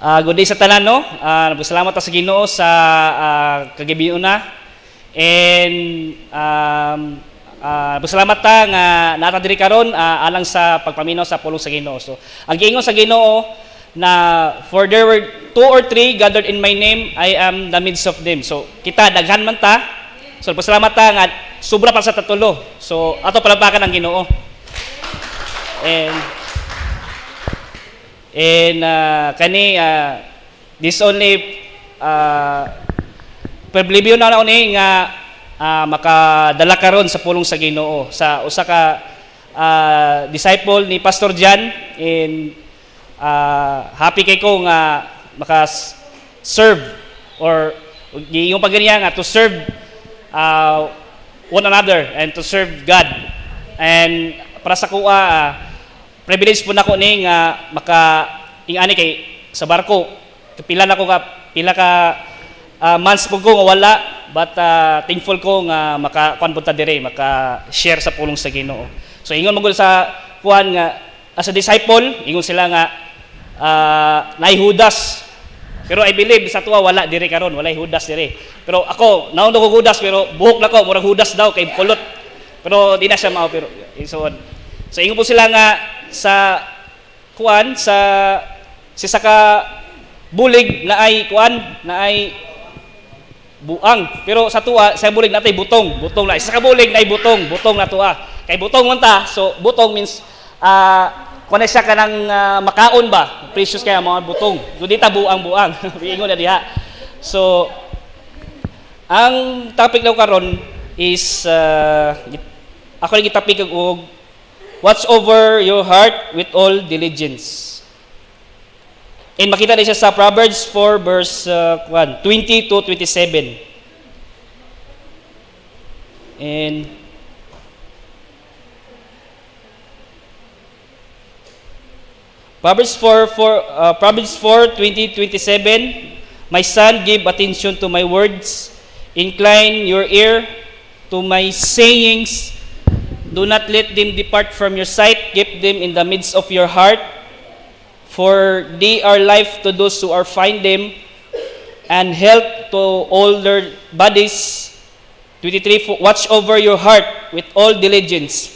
Good day sa tanan, no? Salamat sa Ginoo sa kagabi una. And salamat ta nga nata diri karon alang sa pagpaminaw sa pulong sa Ginoo. So, ang giingon sa Ginoo na for there were 2 or 3 gathered in my name, I am the midst of them. So, kita daghan man ta. So, salamat ta nga sobra pa sa tatulo. So, ato palampakan ang Ginoo. And this only pribilehyo na ni nga makadala karon sa pulong sa Ginoo sa usa ka disciple ni Pastor Jan. And happy kay ko nga maka-serve or yung pagganiya nga to serve one another and to serve God. And para sa kuha privilege po nako ni nga maka-ingani kay sa barko pila ka months po ko nga wala, but thankful ko nga maka-kuan punta dire, maka-share sa pulong sa Ginoo. So ingon magul sa kuan nga as a disciple, ingon sila nga naay Judas, pero I believe sa tuwa wala dire karon, walay Judas dire. Pero ako naundo ko Judas, pero buhok nako murag Judas daw kay kulot, pero di na siya mao. Pero so ingon po sila nga sa kuan sa saka bulig na ay kuan na ay buang, pero sa tuwa sa bulig natay butong na isa ka bulig na ay butong na tuwa kay butong man ta. So butong means kuan siya kanang makaon ba, precious kaya mga butong dili ta buang ingon na diha. So ang topic daw karon is ako ni gitapik og watch over your heart with all diligence. And makita din siya sa Proverbs 4 verse 20 to 27. And Proverbs 4:20-27, my son, give attention to my words, incline your ear to my sayings. Do not let them depart from your sight. Keep them in the midst of your heart. For they are life to those who are find them, and health to all their bodies. 23. Watch over your heart with all diligence.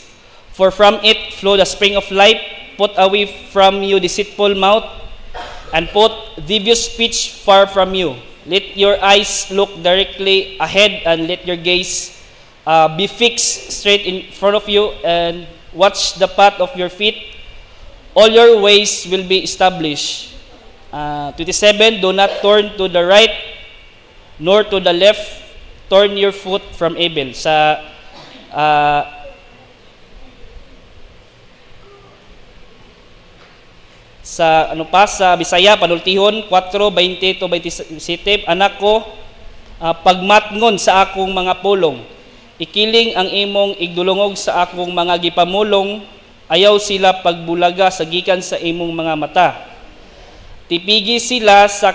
For from it flow the spring of life. Put away from you deceitful mouth, and put devious speech far from you. Let your eyes look directly ahead, and let your gaze be fixed straight in front of you, and watch the path of your feet. All your ways will be established. 27, do not turn to the right nor to the left. Turn your foot from evil. Sa Bisaya panultihon 4:20-27, anak ko, pagmatngon sa akong mga pulong, ikiling ang imong igdulungog sa akong mga gipamulong, ayaw sila pagbulaga sa gikan sa imong mga mata. Tipigi sila sa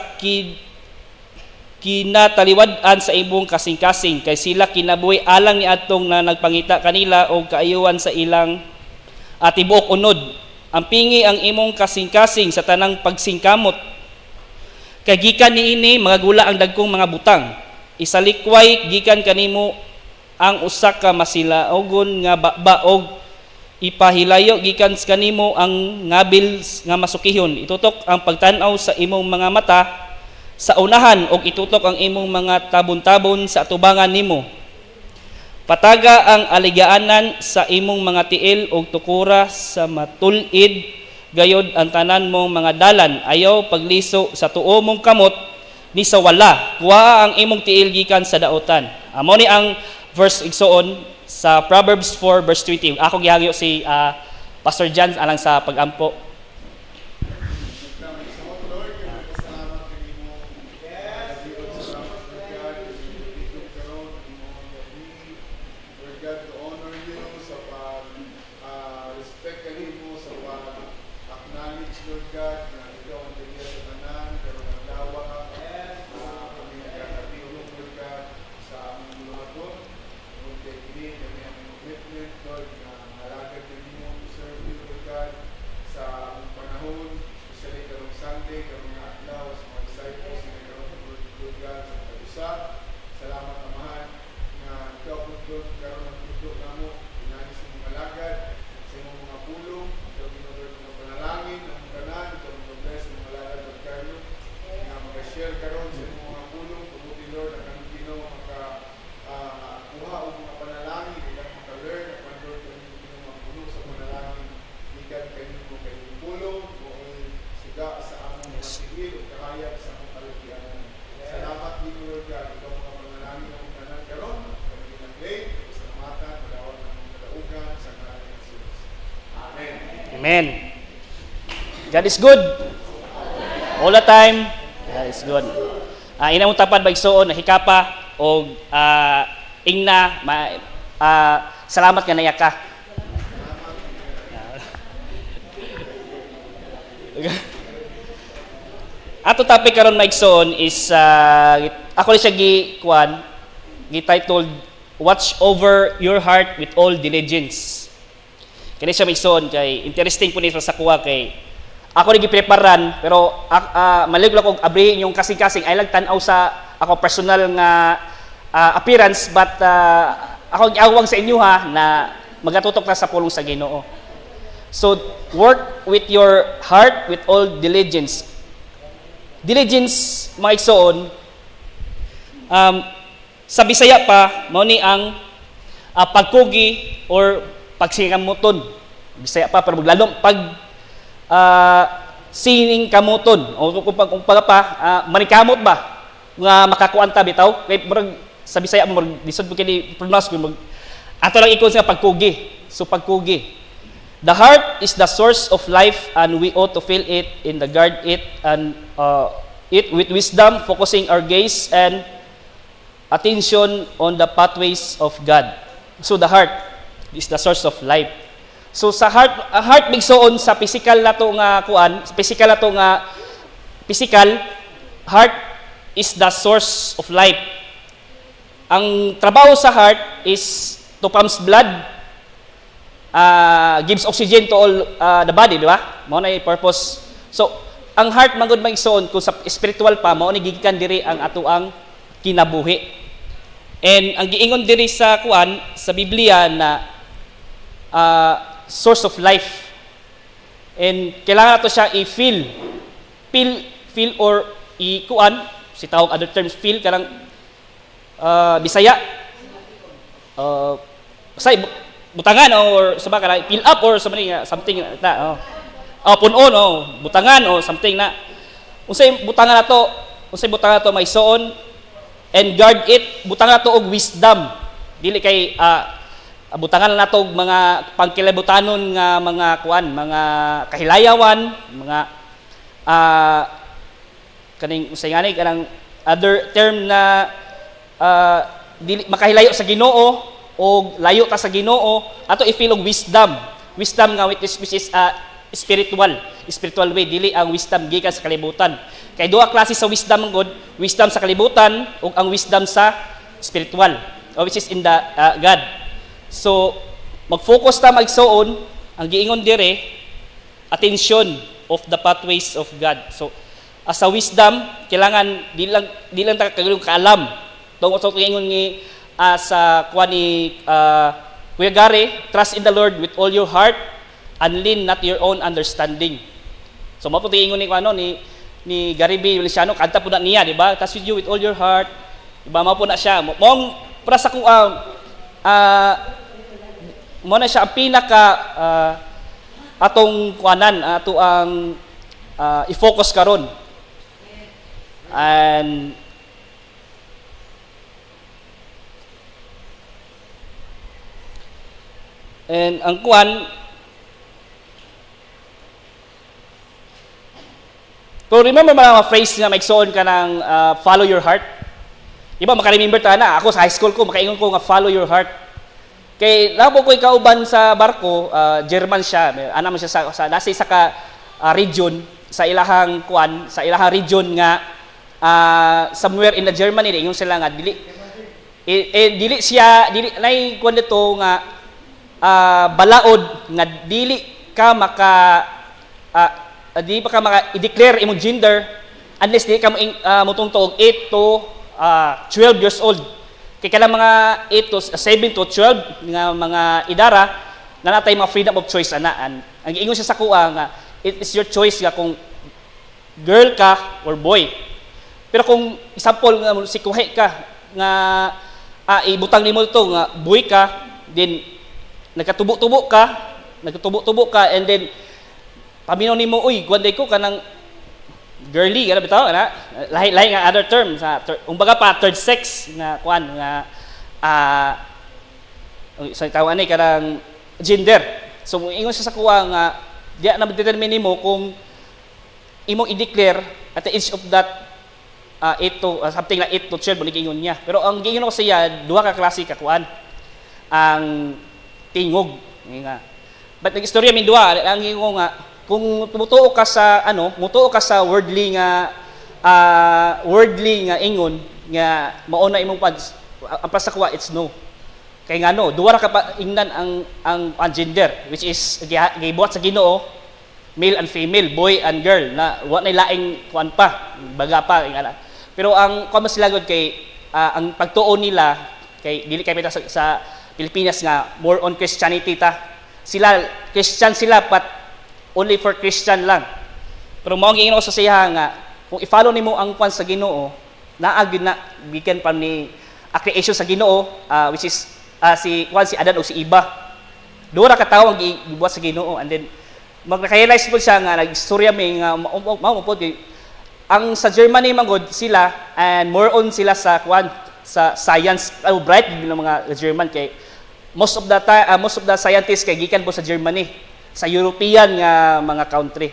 kinataliwad-an sa imong kasing-kasing, kay sila kinabuhi alang ni atong na nagpangita kanila o kaayuan sa ilang tibuok unod. Ang pingi ang imong kasing-kasing sa tanang pagsingkamot, kay gikan niini mga gula ang dagkong mga butang. Isalikway gikan kanimo ang usa ka masilaogon nga baba og ipahilayo gikan kanimo ang ngabil nga masukihon. Itutok ang pagtan-aw sa imong mga mata sa unahan og itutok ang imong mga tabon-tabon sa atubangan nimo. Pataga ang aligaanan sa imong mga tiil og tukura sa matulid, gayod ang tanan mong mga dalan. Ayaw pagliso sa tuo mong kamot ni sa wala. Kuha ang imong tiil gikan sa dautan. Amo ni ang verse igsoon sa Proverbs 4 verse 20. Ako gihagyo si Pastor Jan alang sa pagampo. Sa panahon, especially karong Sunday, karong adlaw, Amen. God is good. All the time, God is good. Inamong tapad bagsoon hikapa o ingna salamat nga naya ka. Ato topic karon maigsoon is ako siya gi-titled Watch Over Your Heart with All Diligence. Kani siya maigsoon kay interesting po nito sa kuha kay ako rin gipreparan pero malig lang kong abrihin yung kasing-kasing ay lang tanaw sa ako personal nga appearance but ako giawang sa inyo ha na magatutok na sa pulong sa Ginoo. So work with your heart with all diligence. Diligence mga igsoon sa Bisaya pa mao ni ang pagkugi or pagsingamuton. Bisaya pa pero maglalom pag sining kamuton o kung manikamot ba nga makakuan ta bitaw kay murag sa Bisaya mo lisod mo kini pronounce mo ato lang ikon sa pagkugi. So pagkugi, the heart is the source of life and we ought to fill it in the guard it and it with wisdom, focusing our gaze and attention on the pathways of God. So the heart is the source of life. So sa heart bigsoon sa physical nato nga kuan, physical heart is the source of life. Ang trabaho sa heart is to pump blood, gives oxygen to all the body, di ba? Mao na purpose. So ang heart magud maigsoon kung sa spiritual pa mao ni gigikan diri ang atoang kinabuhi. And ang giingon diri sa kuan sa Biblia na source of life. And kailangan nato siya i-feel or i-kuan, si tawag other terms, feel kanang Bisaya. Say butangan or sa baka fill up or something na punon butangan o something na unsay butangan nato may soon and guard it butangan nato og wisdom dili kay butangan nato og mga pangkilabutanon nga mga kuan mga kahilayawan mga kaning unsay ngani kanang other term na dili makahilayo sa Ginoo o layo ta sa Ginoo ato i-feel og wisdom nga which is spiritual way dili ang wisdom gikan sa kalibutan kay duha klase sa wisdom god wisdom sa kalibutan ug ang wisdom sa spiritual which is in the God. So mag-focus ta magsuon ang giingon dire attention of the pathways of God. So as a wisdom kailangan di lang ta kaalam tungod sa giingon ni sa kuha ni Kuya Gary, trust in the Lord with all your heart and lean not your own understanding. So maputi ingon ni ano ni Gary B. Feliciano, kanta po na niya, di ba? Trust with you with all your heart. Di ba? Mao po na siya. Mong para sa kung mo na siya ang pinaka atong kuanan ato ang i-focus karon. And ang kuan kung remember mga phrase nga maigsoon ka ng follow your heart. Di ba maka-remember ta na ako sa high school ko makaingon ko nga follow your heart. Kay labo ko ikauban sa barko, German siya. Ana man siya sa nasa isa ka region sa ilahang kuan, sa ilahang region nga somewhere in the Germany ingon sila nga dili nay kuan dito nga balaod nga dili ka i-declare imong gender unless dili ka motungtog 8 to 12 years old. Kay kanang mga 8 to 7 to 12 nga mga idara na natay mga freedom of choice ana. Ang giingon siya sa kuha nga it is your choice nga kung girl ka or boy. Pero kung example nga sikuhi ka nga ibutang nimo to nga boy ka then nagkatubo-tubo ka and then paminaw nimo uy guanday ko kanang girly kana bitaw ana lahi nga other term sa umbaga pa third sex nga kuan nga sa tawag ani kanang gender. So ingon siya sa kuha nga diya na determine mo kung imong i-declare at the age of that 8 to something like 8 to 12 mo giingon niya. Pero ang giingon ko siya duha ka klase ka kuan. Ang tingog nga. But nag-istorya min duha ang giingon nga kung tumutuo ka sa mutuo ka sa worldly nga ingon nga mauna imong ang pasakwa it's no. Kay nga no, duwa ra ka pa ingnan ang gender which is gibuhat sa Ginoo male and female, boy and girl na wa nay laing kuan pa, baga pa ingana. Pero ang kuan sila gud kay ang pagtuo nila kay dili kay sa, Pilipinas nga more on Christianity ta. Sila Christian sila but only for Christian lang. Pero mao ang giingon ko sa siya nga kung i-follow nimo ang kuan sa Ginoo, naa gyud na bigan pa ni a creation sa Ginoo which is si Adan o si Iba. Duha ra ka tawo ang gibuhat sa Ginoo and then magka-realize po siya nga nag-istorya may nga mao po ang sa Germany manggod sila and more on sila sa kuan sa science bright ng mga German kay most of the scientists kay gikan po sa Germany sa European nga mga country.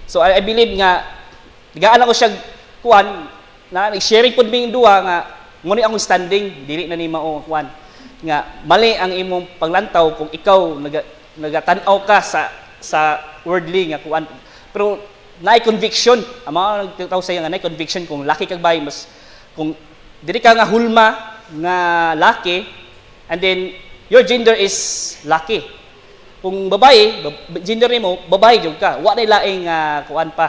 So I believe nga gaan ako siya kuan na sharing pud ming duha nga nguni ang standing dili na ni mao kuan nga mali ang imong paglantaw kung ikaw nagatan-aw ka sa worldly nga kuan pero naay conviction ama nagtaw sa nga naay conviction kung laki kag bay mas kung dili ka nga hulma nga laki and then your gender is laki kung babae gender nimo babae jud ka wa nay laing kuan pa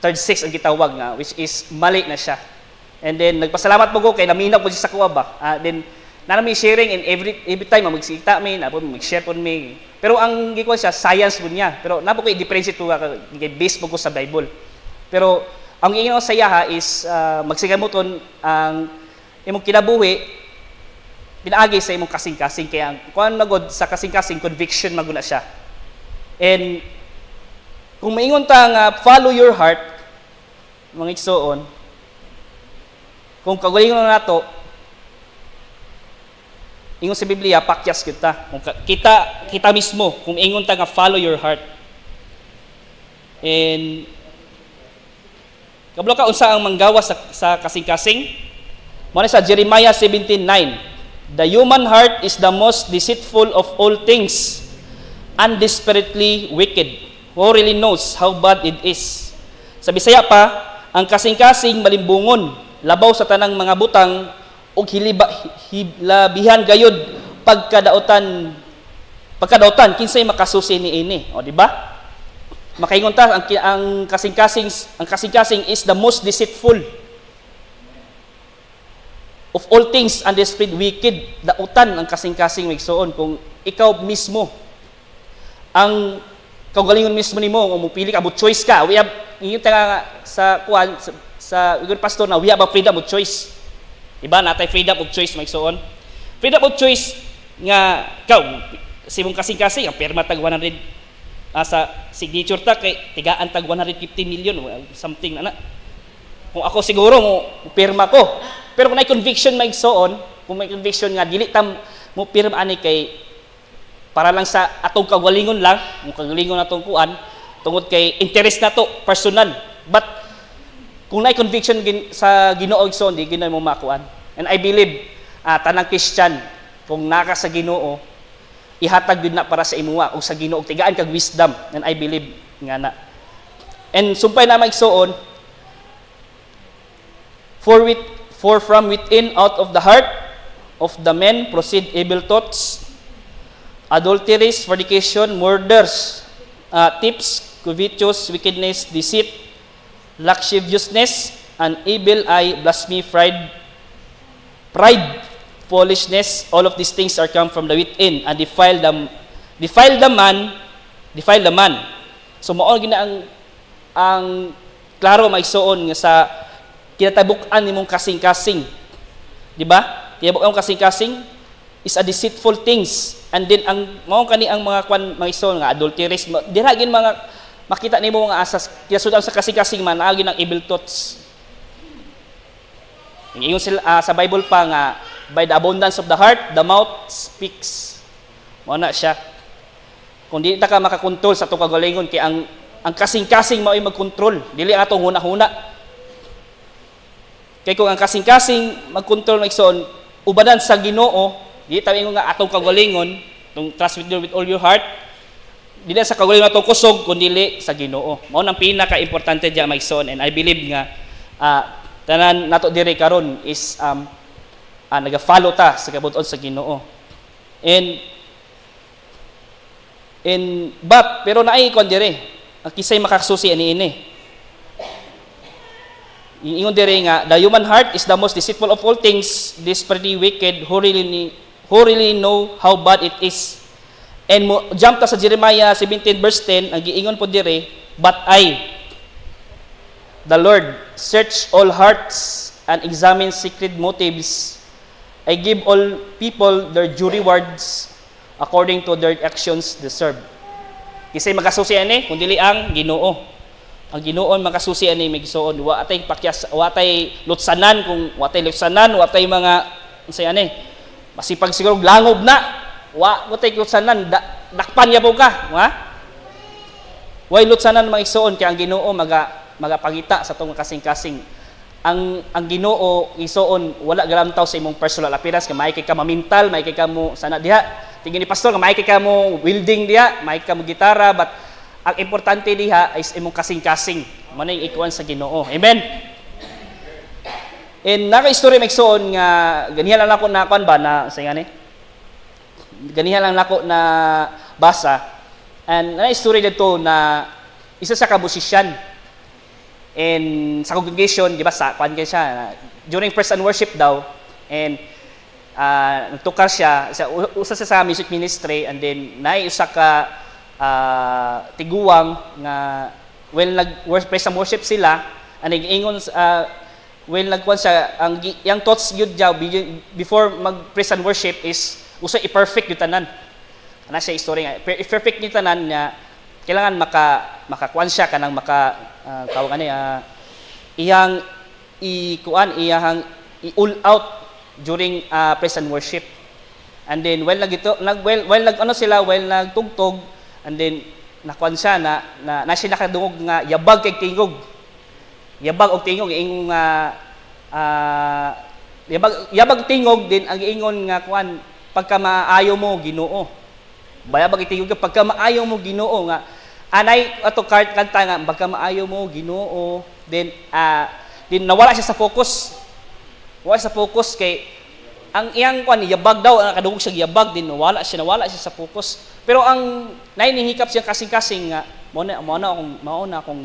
third sex ang gitawag nga which is mali na siya and then nagpasalamat po ko kay naminaw po siya sa kuha ba then nanami sharing and every time magsikita mi na po mag-share po mi pero ang gikuan siya science po niya pero napo ko i-differentiate po based po ko sa Bible pero ang ingin ko sa iya is magsigamuton ang imong kinabuhi pinaagi sa imong kasing-kasing kaya ang kuan magod sa kasing-kasing conviction maguna siya and kung maingon ta nga follow your heart mga igsoon kung kagalingon na nato ingon sa Biblia pakyas kita kung kita mismo kung ingon ta nga follow your heart and kablo ka unsa ang manggawas sa kasing-kasing mo sa Jeremiah 17:9 the human heart is the most deceitful of all things and desperately wicked who really knows how bad it is sa Bisaya pa ang kasing-kasing malimbungon labaw sa tanang mga butang ug hilabihan gayud pagkadautan kinsay makasusi niini o di ba makaingon ta ang kasing-kasing is the most deceitful of all things and desperate wicked dautan ang kasing-kasing migsuon kung ikaw mismo ang kaugalingon mismo nimo mo pili ka mo choice ka we have ingon ta sa kuan sa good pastor na we have a freedom of choice. Diba? Natay freedom of choice, magsuon. Freedom of choice nga, ikaw, si mong kasing-kasing, ang perma tag 100, sa signature ta, kay tigaan tag 150 million, something na. Kung ako siguro, perma ko. Pero kung may conviction, magsuon, kung may conviction nga, dili tam mo perma ani kay, para lang sa atong kagalingon lang, kung kagalingon na itong kuan, tungod kay interest na to, personal. But, kung na conviction sa Ginoo igsoon di Ginoo mo makuan and I believe tanang Christian kung naka sa Ginoo ihatag gyud na para sa imuha o sa Ginoo tigaan kag wisdom and I believe nga na and sumpay na igsoon for from within out of the heart of the men proceed evil thoughts adulteries fornication murders thefts covetous wickedness deceit lasciviousness, an evil eye, blasphemy, pride, foolishness, all of these things are come from the within and defile the man. So mao gina ang klaro maigsuon nga sa kinatabukan nimong kasing-kasing. Di ba? Kinatabukan kasing-kasing is a deceitful things and then ang mao kani ang mga kwan maigsuon nga adulteries dira gin mga makita nimo nga asas kinasudan sa kasing-kasing man agi ng evil thoughts. Ingon sila sa Bible pa nga by the abundance of the heart the mouth speaks. Mao na siya. Kung di ta ka makakontrol sa itong kagalingon, kaya ang kasing-kasing mao'y magkontrol, dili atong huna-huna. Kaya kung ang kasing-kasing magkontrol maigsoon, ubanan sa Ginoo, di tayo ingon nga atong kagalingon, itong trust with all your heart, di na sa kagalingon atong kusog, kundi sa Ginoo. Mao nang pinaka-importante diya maigsoon, and I believe nga tanan nato diri karon is naga-follow ta sa kabut-on sa Ginoo. But pero naay kon dire ang kisay makasusi ani ingon dire nga the human heart is the most deceitful of all things, desperately wicked, who really know how bad it is. And jump ta sa Jeremiah 17 verse 10, ang giingon po dire, but I, the Lord, search all hearts and examine secret motives. I give all people their due rewards according to their actions deserve. Kisay makasusi ani kun dili ang Ginoo. Ang Ginoo makasusi ani migsuon, wa tay pakyas, wa tay lutsanan, kung wa tay lutsanan, wa tay mga unsay ani. Masipag siguro langob na. Wa tay lutsanan, dakpan ya po ka, ha? Way lutsanan maigsuon kay ang Ginoo magapangita sa tong kasing-kasing. Ang Ginoo isuon wala galamtaw sa imong personal appearance, kay maay kay ka mamintal, maay kay ka mo sana diha. Tingin ni pastor nga maay kay ka mo welding diha, maay ka mo gitara, but ang importante diha is imong kasing-kasing. Mao na ikuan sa Ginoo. Amen. And naka-istorya maigsuon nga ganiha lang ako na kuan ba na say ngani. Ganiha lang nako na basa. And na-istorya dito na isa sa kabusisyan. And sa congregation, di ba, sa kuan kay siya, during praise and worship daw, and nagtukar siya, usa siya sa music ministry, and then usa ka tiguang nga praise and worship sila, and nag-ingon nagkuan siya, ang thoughts yun daw before mag praise and worship is usa i-perfect yung tanan. Ana siya story nga, perfect yung tanan nga kailangan makakuan siya kanang tawag ani iyang i-all out during praise and worship. And then while nagtugtog, and then nakuan siya na siya nakadungog nga yabag kay tingog. Yabag og tingog ingong yabag tingog din ang giingon nga kuan pagka maayo mo Ginoo. Bayabag tingog pagka maayo mo Ginoo nga anay ato kanta nga pagka maayo mo Ginoo, then nawala siya sa focus. Wala sa focus kay ang iyang kuan yabag daw nakadungog siya yabag, din nawala siya sa focus. Pero ang nainihikap siya kasing-kasing nga mao na akong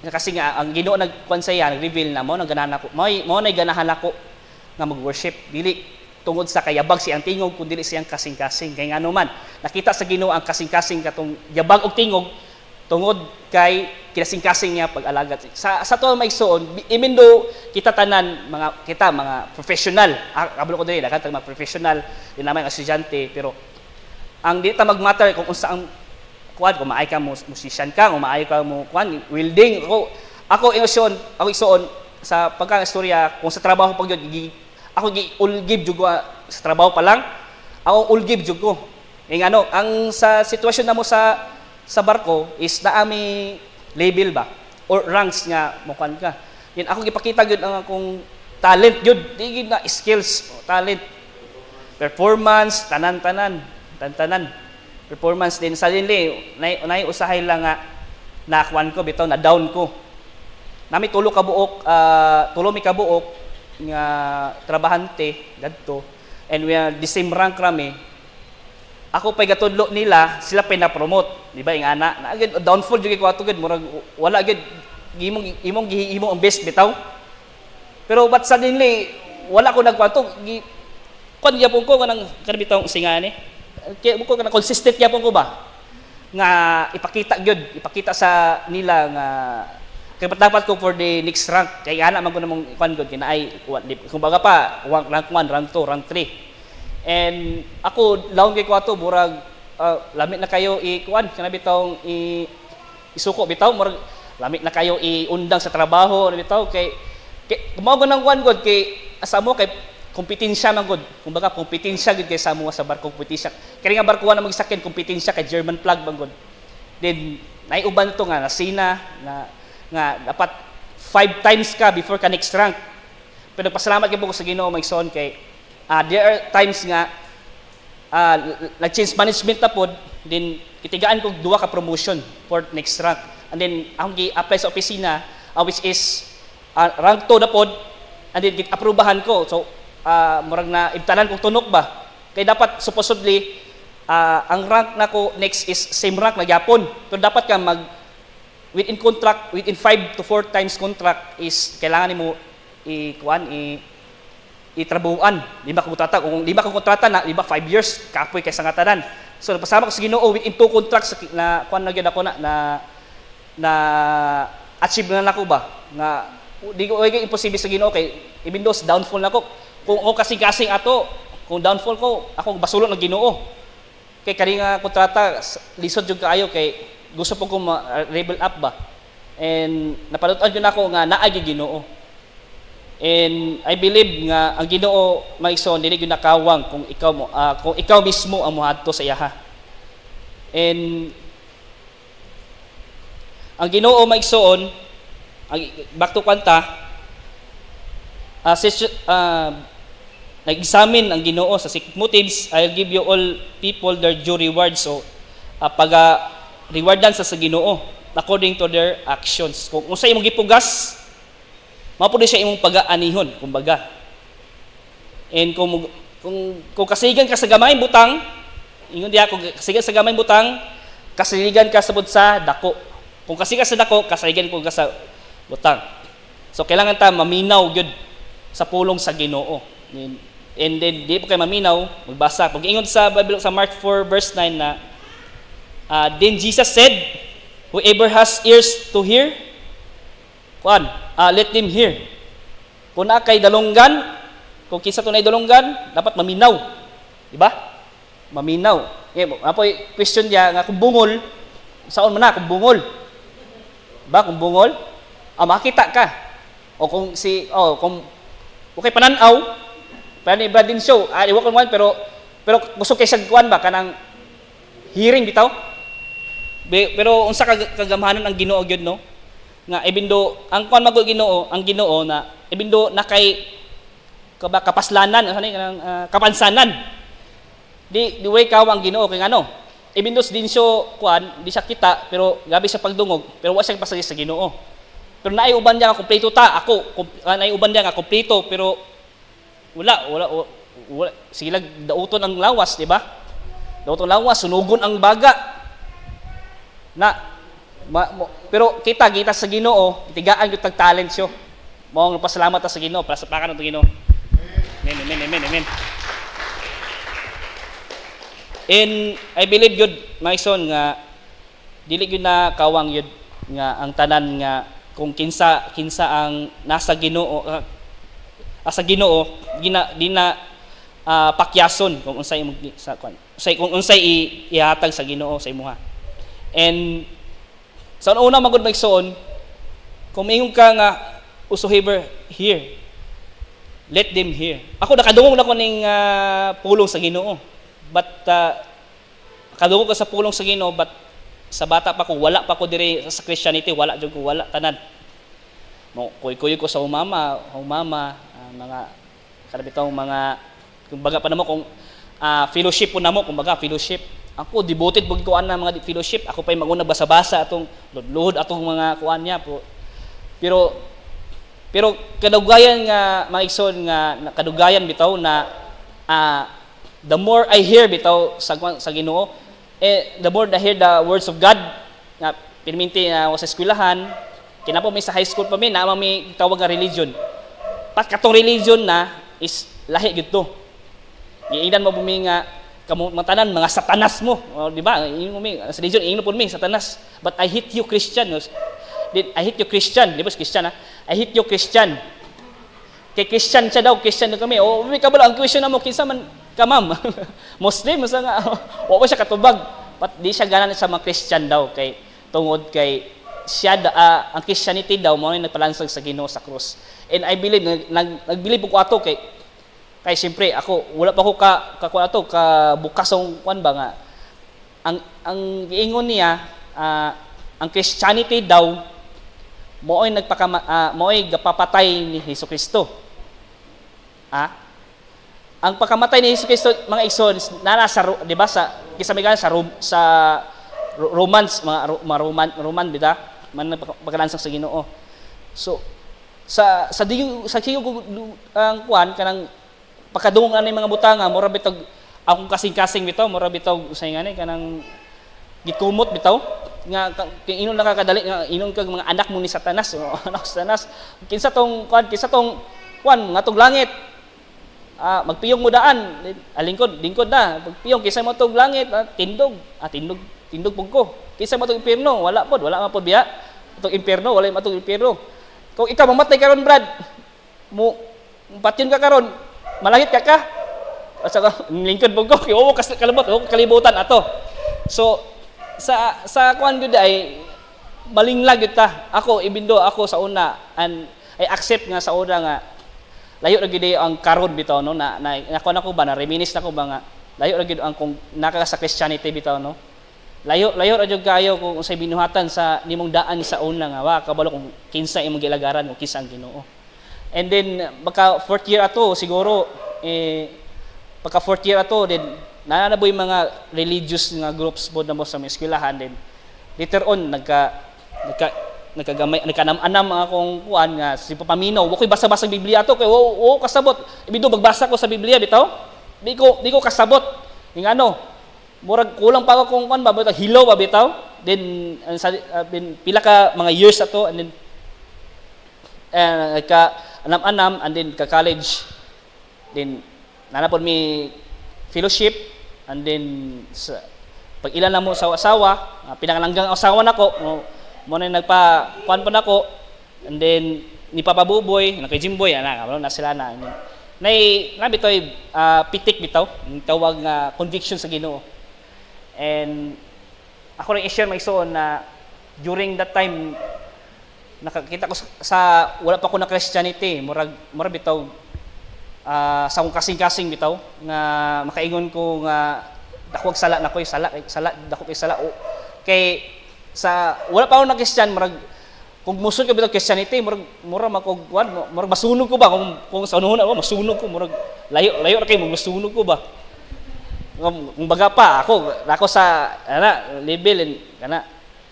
kasi nga ang Ginoo nagkuan sa iya, nag-reveal na mao na ganahan ako nga mag-worship dili tungod sa kayabag siyang tingog kundi siyang kasing-kasing. Kay ngano man nakita sa Ginoo ang kasing-kasing katong yabag og tingog tungod kay kinasing-kasing niya pag-alagad sa to maigsuon, even though kita tanan mga professional, kabalo ko dili daghang mga professional din naman estudyante, pero ang di ta magmatter kung unsa ang kuan, kung maay ka mo musician ka, kung maay ka mo kuan welding. Ako igsoon sa pagka-istorya kung sa trabaho pag yun ako gi-ulgib jud ko sa trabaho pa lang. Ako ulgib jud ko. Ang sa sitwasyon namo sa barko is naami label ba or ranks nga mo kan ka. Yan ako gipakita gyud ang akong talent gyud, di gyud na skills, talent. Performance tanan-tanan. Performance din suddenly nay usahay lang nga na kuan ko bitaw na down ko. Nami tulo mi kabuok nga trabahante gadto, and we are the same rank rami. Ako pay gatudlo nila, sila pay na-promote, di ba? Ingana na agad downfall jud ko ato gid, murag wala gid imong ang best bitaw. Pero but suddenly wala ko nagkwanto kon gyapon ko kanang bitaw singani. Kaya ko kanang consistent gyapon ko ba nga ipakita sa nila nga kaya dapat ko for the next rank. Kaya ana man ko namong kuan gud kinaay kumbaga pa rank 1, rank 2, rank 3. And ako laon kay ko ato murag lamit na kayo i-kuan kana bitaw isuko bitaw murag lamit na kayo iundang sa trabaho bitaw kay mao ko nang kuan gud kay asa mo kay kompetensya man gud. Kumbaga kompetensya gid kay sa amo sa barko kompetensya. Kani nga barko na magsakyan kompetensya kay German flag man gud. Then naiuban to nga nasina nga dapat 5 times ka before ka next rank. Pero pasalamat gyud ko sa Ginoo maigsoon kay there are times nga nag-change management na pod, then kitigaan ko duha ka promotion for next rank. And then akong gi-apply sa opisina which is rank 2 na pod, and then git-aprobahan ko. So murag na ibtanan kong tunok ba? Kaya dapat supposedly ang rank na ko next is same rank na gyapon. Pero dapat ka within contract, within 5 to 4 times contract is kailangan nimo itrabuhan. Di ba kontrata? Kung di ba kontrata na, di ba 5 years kapoy kay sa ngatanan. So napasama ko sa Ginoo within 2 contracts na kuan na gyud ako na achieve na nako ba? Nga di ko imposible sa Ginoo kay even though downfall nako. Kung ako kasing-kasing ato, kung downfall ko, ako basulot ng Ginoo. Kay kani nga kontrata lisod jud kaayo kay gusto po ko ma-level up ba. And napalutan jud nako nga naa gyud Ginoo. And I believe nga ang Ginoo maigsoon dili gyud nakawang kung ikaw mismo ang moadto sa iyaha. And ang Ginoo maigsoon back to kanta nag-examine ang Ginoo sa secret motives. I'll give you all people their due reward. So rewardan sa Ginoo according to their actions. Kung unsay imong gipugas, mao pud siya imong pag-aanihon kumbaga. And kung kasigan ka sa gamayng butang, ingon diha kung kasigan sa gamayng butang, kasiligan ka sabod sa dako. Kung kasigan sa dako, kasiligan ko ka sa butang. So kailangan ta maminaw gyud sa pulong sa Ginoo. And then di po kayo maminaw, magbasa. Pag ingon sa Bible sa Mark 4 verse 9 na then Jesus said, whoever has ears to hear, let them hear. Kung na kay dalunggan, kung kinsa tunay dalunggan, dapat maminaw. Di ba? Maminaw. Apoy question dia nga kung bungol, saon man na kung bungol. Ba kung bungol, makita ka. O kung kung okay pananaw, pero ni Brad din show, iwa ko man pero gusto kay sagkuan ba kanang hearing bitaw. Pero unsa kagamahanan ang Ginoo gyud no? Nga ibindo ang kuan magul Ginoo, ang Ginoo na ibindo na kay kapaslanan ano kanang kapansanan. Di way kaw ang Ginoo kay ngano? Ibindo din siya kuan, di siya kita pero gabi siya pagdungog, pero wa siya pasagi sa Ginoo. Pero naay uban niya nga kompleto ta ako, naay uban niya nga kompleto pero wala sila dauton ang lawas, di ba? Dauton lawas, sunugon ang baga. Pero kita sa Ginoo, tigaan gyud tag talent siyo. Mao pasalamat ta sa Ginoo para sa pakan ng Ginoo. Amen. And I believe gyud maison nga dili gyud na kawang gyud nga ang tanan nga kung kinsa ang nasa Ginoo sa Ginoo di na pakyason kung unsay imong sa kwan kung unsay ihatag sa Ginoo sa imuha. And sa una magud maigsoon kung mingon ka nga whosoever hear, let them hear. Ako nakadungog na ko ning pulong sa Ginoo, but nakadungog ko sa pulong sa Ginoo, but sa bata pa ko wala pa ko diri sa Christianity, wala jud ko wala tanan. Kuy ko sa umama mga karabitaw mga kumbaga pa namo kung fellowship po namo kumbaga fellowship. Ako devoted pug kuan na mga fellowship. Ako pay maguna basa-basa atong ludlod atong mga kuan niya po. Pero kadugayan nga maigsoon nga kadugayan bitaw na the more I hear bitaw sa Ginoo, the more I hear the words of God nga pirminti sa eskwelahan, kinapo may sa high school pa mi na may tawag nga religion. Pat katong religion na is lahi gyud to. Giingnan mo bumi nga kamatanan mga satanas mo, di ba? Sa religion ingno pud mi satanas. But I hate you Christian. I hate you Christian, di ba Christian ha? I hate you Christian. Kay Christian siya daw, Christian kami. O may kabalo ang question namo kinsa man ka ma'am. Muslim sa nga wa pa siya katubag. But di siya ganan sa mga Christian daw kay tungod kay siya ang Christianity daw mo nagpalansag sa Ginoo sa krus. And I believe nag-believe ko ato kay Kay siyempre ako wala pa ko kuan ato ka bukasong kuan ba nga ang giingon niya ang Christianity daw mo'y gapapatay ni Hesukristo. Ang pagkamatay ni Hesukristo mga igsoon nana sa di ba sa kisamigan sa Romans mga Roman bida man pagkalansang sa Ginoo. So sa ang kuan kanang pakadungog ani mga butanga mura bitog akong kasing-kasing bitaw mura bitaw usay ngani kanang gikumot bitaw nga inon nakakadali nga inon kag mga anak mo ni Satanas o anak sa Satanas kinsa tong kuan nga tong langit magpiyong mo daan lingkod na magpiyong kinsa mo tong langit tindog pug ko kinsa mo tong impierno wala man pod biya tong impierno wala man tong impierno kung ikaw mamatay karon brad mo patyon ka karon malangit ka asa ka lingkod pug ko oo kalibutan ato so sa kuan gyud ay malinglag gyud ta ako ibindo ako sa una and I accept nga sa una nga layo ra gyud ang karon bitaw no na kuan ako ba na reminisce nako ba nga layo ra gyud ang kung naka sa Christianity bitaw no layo ra gyud kayo kung unsay binuhatan sa nimong daan sa una nga wa kabalo kung kinsa imong gilagaran o kinsa ang Ginoo. And then baka fourth year ato siguro pagka fourth year ato then nananaboy mga religious nga groups bod na mo sa mga eskwelahan then later on nagkanam-anam akong kuan nga si paminaw wa koy basa-basa Biblia ato kay wo kasabot ibido magbasa ko sa Biblia bitaw di ko kasabot ning ano murag kulang pa ako kung kuan ba bitaw hilaw ba bitaw then pila ka mga years ato and then anam-anam and then ka college then nanapod mi fellowship and then pag ilan na mo sa asawa pinangalanggang asawa nako mo na nagpa-kuan pa nako and then ni Papa Buboy kay Jimboy na sila na bitoy pitik bitaw ang tawag nga conviction sa Ginoo and ako rin i-share may suon na during that time nakakita ko sa wala pa ko na Christianity murag bitaw sa akong kasing-kasing bitaw nga makaingon ko nga dakwag sala nakoy sala dako kay sala kay sa wala pa ako na Christian murag kung musod ka bitaw Christianity murag makogwan murag masunog ko ba kung sa unahon ako masunog ko murag layo ra kay masunog ko ba kung baga pa ako sa level kana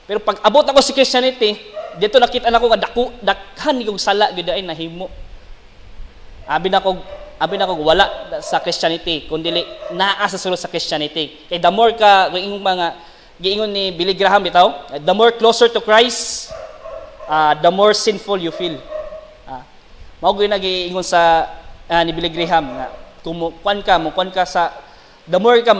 pero pag abot ako sa Christianity dito nakita nako nga dakhan ni kog sala gyud ay nahimo abi na ko wala sa Christianity kundi naa sa sulod sa Christianity kay the more ka ingong mga giingon ni Billy Graham bitaw the more closer to Christ the more sinful you feel mao gyud nagiingon sa ni Billy Graham nga kung kuan ka sa the more ka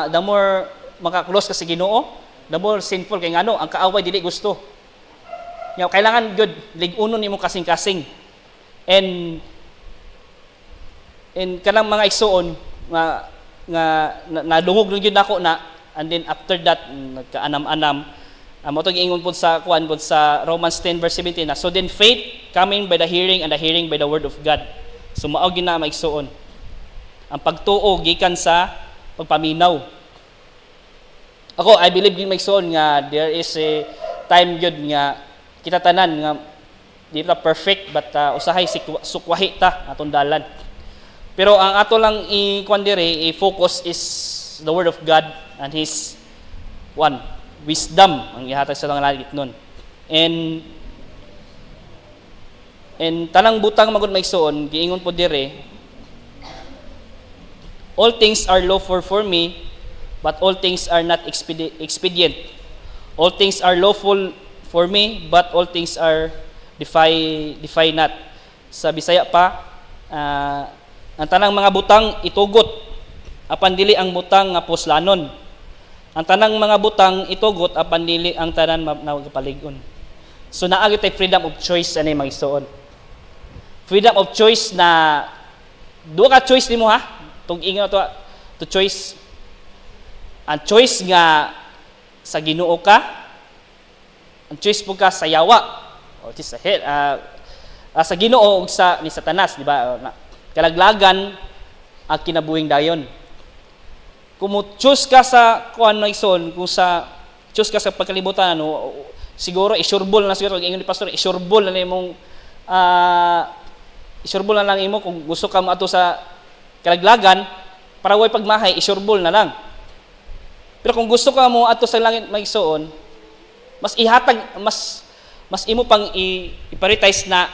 the more maka-close ka sa Ginoo the more sinful kay ngano ang kaaway dili gusto kailangan good lig-unon nimo kasing-kasing and kanang mga igsoon nga nadungog gyud nako na and then after that nagkaanam-anam mo to giingon pud sa kuan pud sa Romans 10 verse 17 na so then faith coming by the hearing and the hearing by the word of God so mao gyud na maigsoon ang pagtuo gikan sa pagpaminaw ako I believe gyud maigsoon nga there is a time gyud nga kita tanan nga di ta perfect but usahay sukwahi ta atong dalan pero ang ato lang i-kuan dire i-focus is the word of God and his wisdom ang ihatag sa mga langit nun and tanang butang magud maigsoon giingon po dire all things are lawful for me but all things are not expedient all things are lawful for me but all things are defy not sa Bisaya pa ang tanang mga butang itugot apan dili ang butang nga puslanon ang tanang mga butang itugot apan dili ang tanan nagapalig-on so naagi tay freedom of choice ani magsuon freedom of choice na duha ka choice nimo ha tug ingon to choice ang choice nga sa Ginoo ka ang choice po ka sa yawa o sa sa Ginoo ug sa ni Satanas di ba kalaglagan ang kinabuhing dayon. Kung choose ka sa kuan na ison, kung sa choose ka sa pagkalibutan, ano, siguro isurbol na siguro ingon ni pastor, isurbol na imong isurbol na lang imo kung gusto ka maato sa kalaglagan para way pagmahay, isurbol na lang. Pero kung gusto ka mo ato sa langit maigsoon, mas ihatag mas imo pang i-prioritize na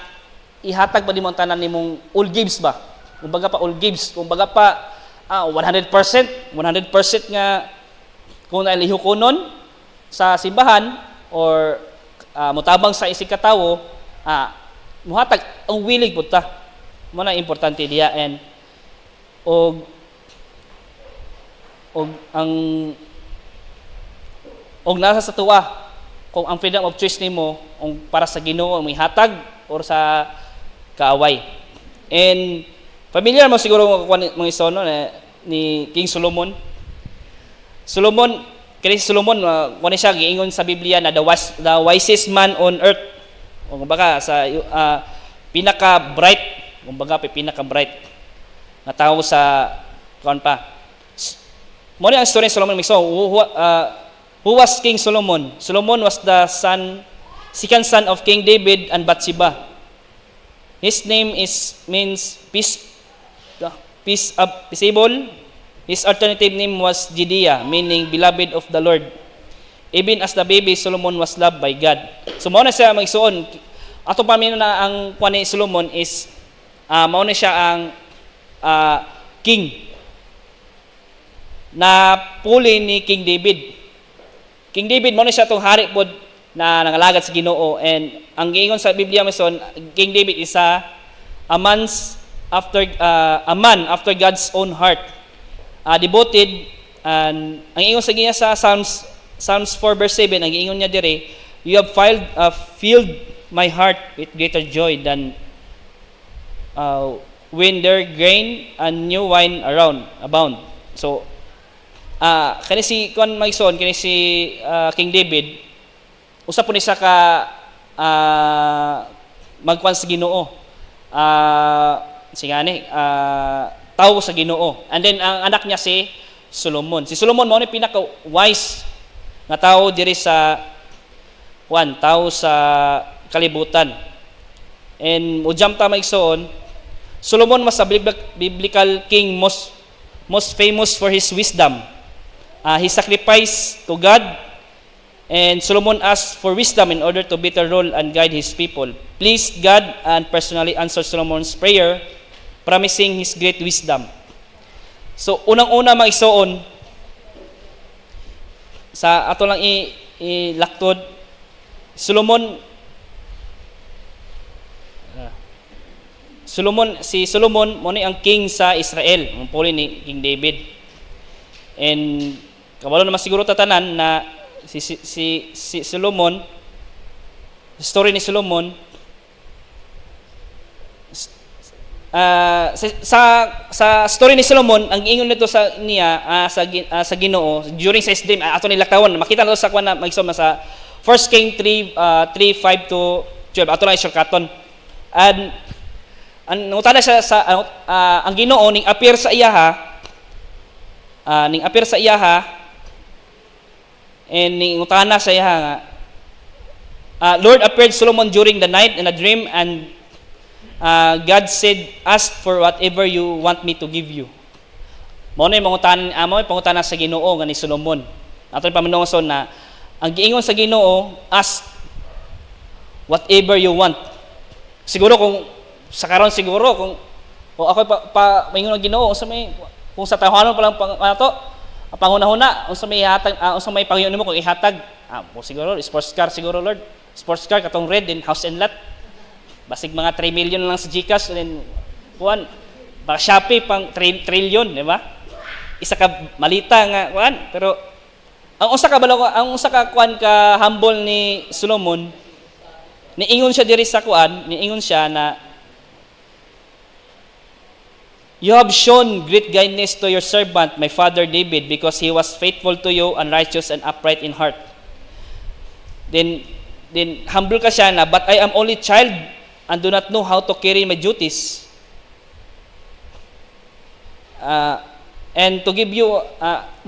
ihatag pa nimo ang tanan nimong all gives ba. Kumbaga pa all gives, kumbaga pa 100% nga kung nailihukonon sa simbahan or mutabang sa isig katawo, muhatag ang willing pud ta. Mo na importante diya and og nasa sa tuwa kung ang freedom of choice nimo para sa Ginoo ang ihatag or sa kaaway. And familiar mo siguro mga isono ni King Solomon. Kini Solomon, kung siya giingon sa Biblia na the wisest man on earth. O kumbaga sa pinaka-bright, na tao sa kuan pa. Mo ang story ni Solomon who was King Solomon? Solomon was the second son of King David and Bathsheba. His name means peaceable. His alternative name was Jediah, meaning beloved of the Lord. Even as the baby, Solomon was loved by God. So mao na siya magsuon. Ato pa na ang kuan ni Solomon is mao na siya ang king na puli ni King David. King David mo na siya tong hari pod na nangalagad sa Ginoo, and ang giingon sa Biblia mason, King David is a man after God's own heart. Devoted, and ang ingon sa ginya sa Psalms 4 verse 7, ang giingon niya dire, you have filled my heart with greater joy than when there grain and new wine abound. So kani si kani si King David, usa po ni sa ka magkuan sa Ginoo. Singani tao sa Ginoo. And then ang anak niya si Solomon. Si Solomon mao ni pinaka wise nga tao diri sa tao sa kalibutan. And ujam ta maigsoon, Solomon was a biblical king, most famous for his wisdom. He sacrificed to God, and Solomon asked for wisdom in order to better rule and guide his people. Pleased God and personally answered Solomon's prayer, promising his great wisdom. So unang-una maigsoon sa ato lang ilaktod, si Solomon mo ni ang king sa Israel, ang puli ni King David. And kabalo naman siguro tatanan na si Solomon, story ni Solomon, sa story ni Solomon, ang ingon nito sa niya sa Ginoo during sa his dream, ato nilaktawan, makita nato sa kuan na maigsoon sa 1 King 3:5 to 12, ato na shortcuton. And nangutana siya sa ang Ginoo ning appear sa iyaha, and ning utana sa iyaha nga, Lord appeared Solomon during the night in a dream, and God said, ask for whatever you want me to give you. Mao na pangutana sa Ginoo nga ni Solomon. Ato pamanungson na ang giingon sa Ginoo, ask whatever you want. Siguro kung sa karon siguro kung ako maingon ang Ginoo kung sa tahanon pa lang panghuna-huna unsa may hatag unsa may pangyon nimo kung ihatag siguro sports car siguro, Lord, sports car katong red and house and lot, basig mga 3 million lang sa GCash, and kuan baka Shopee pang 3 trillion, di ba? Isa ka malita nga kuan, pero ang usa ka kuan ka humble ni Solomon, niingon siya diri sa kuan, niingon siya na, you have shown great kindness to your servant, my father David, because he was faithful to you and righteous and upright in heart. Then humble ka siya na, but I am only child and do not know how to carry my duties. Uh, and to give you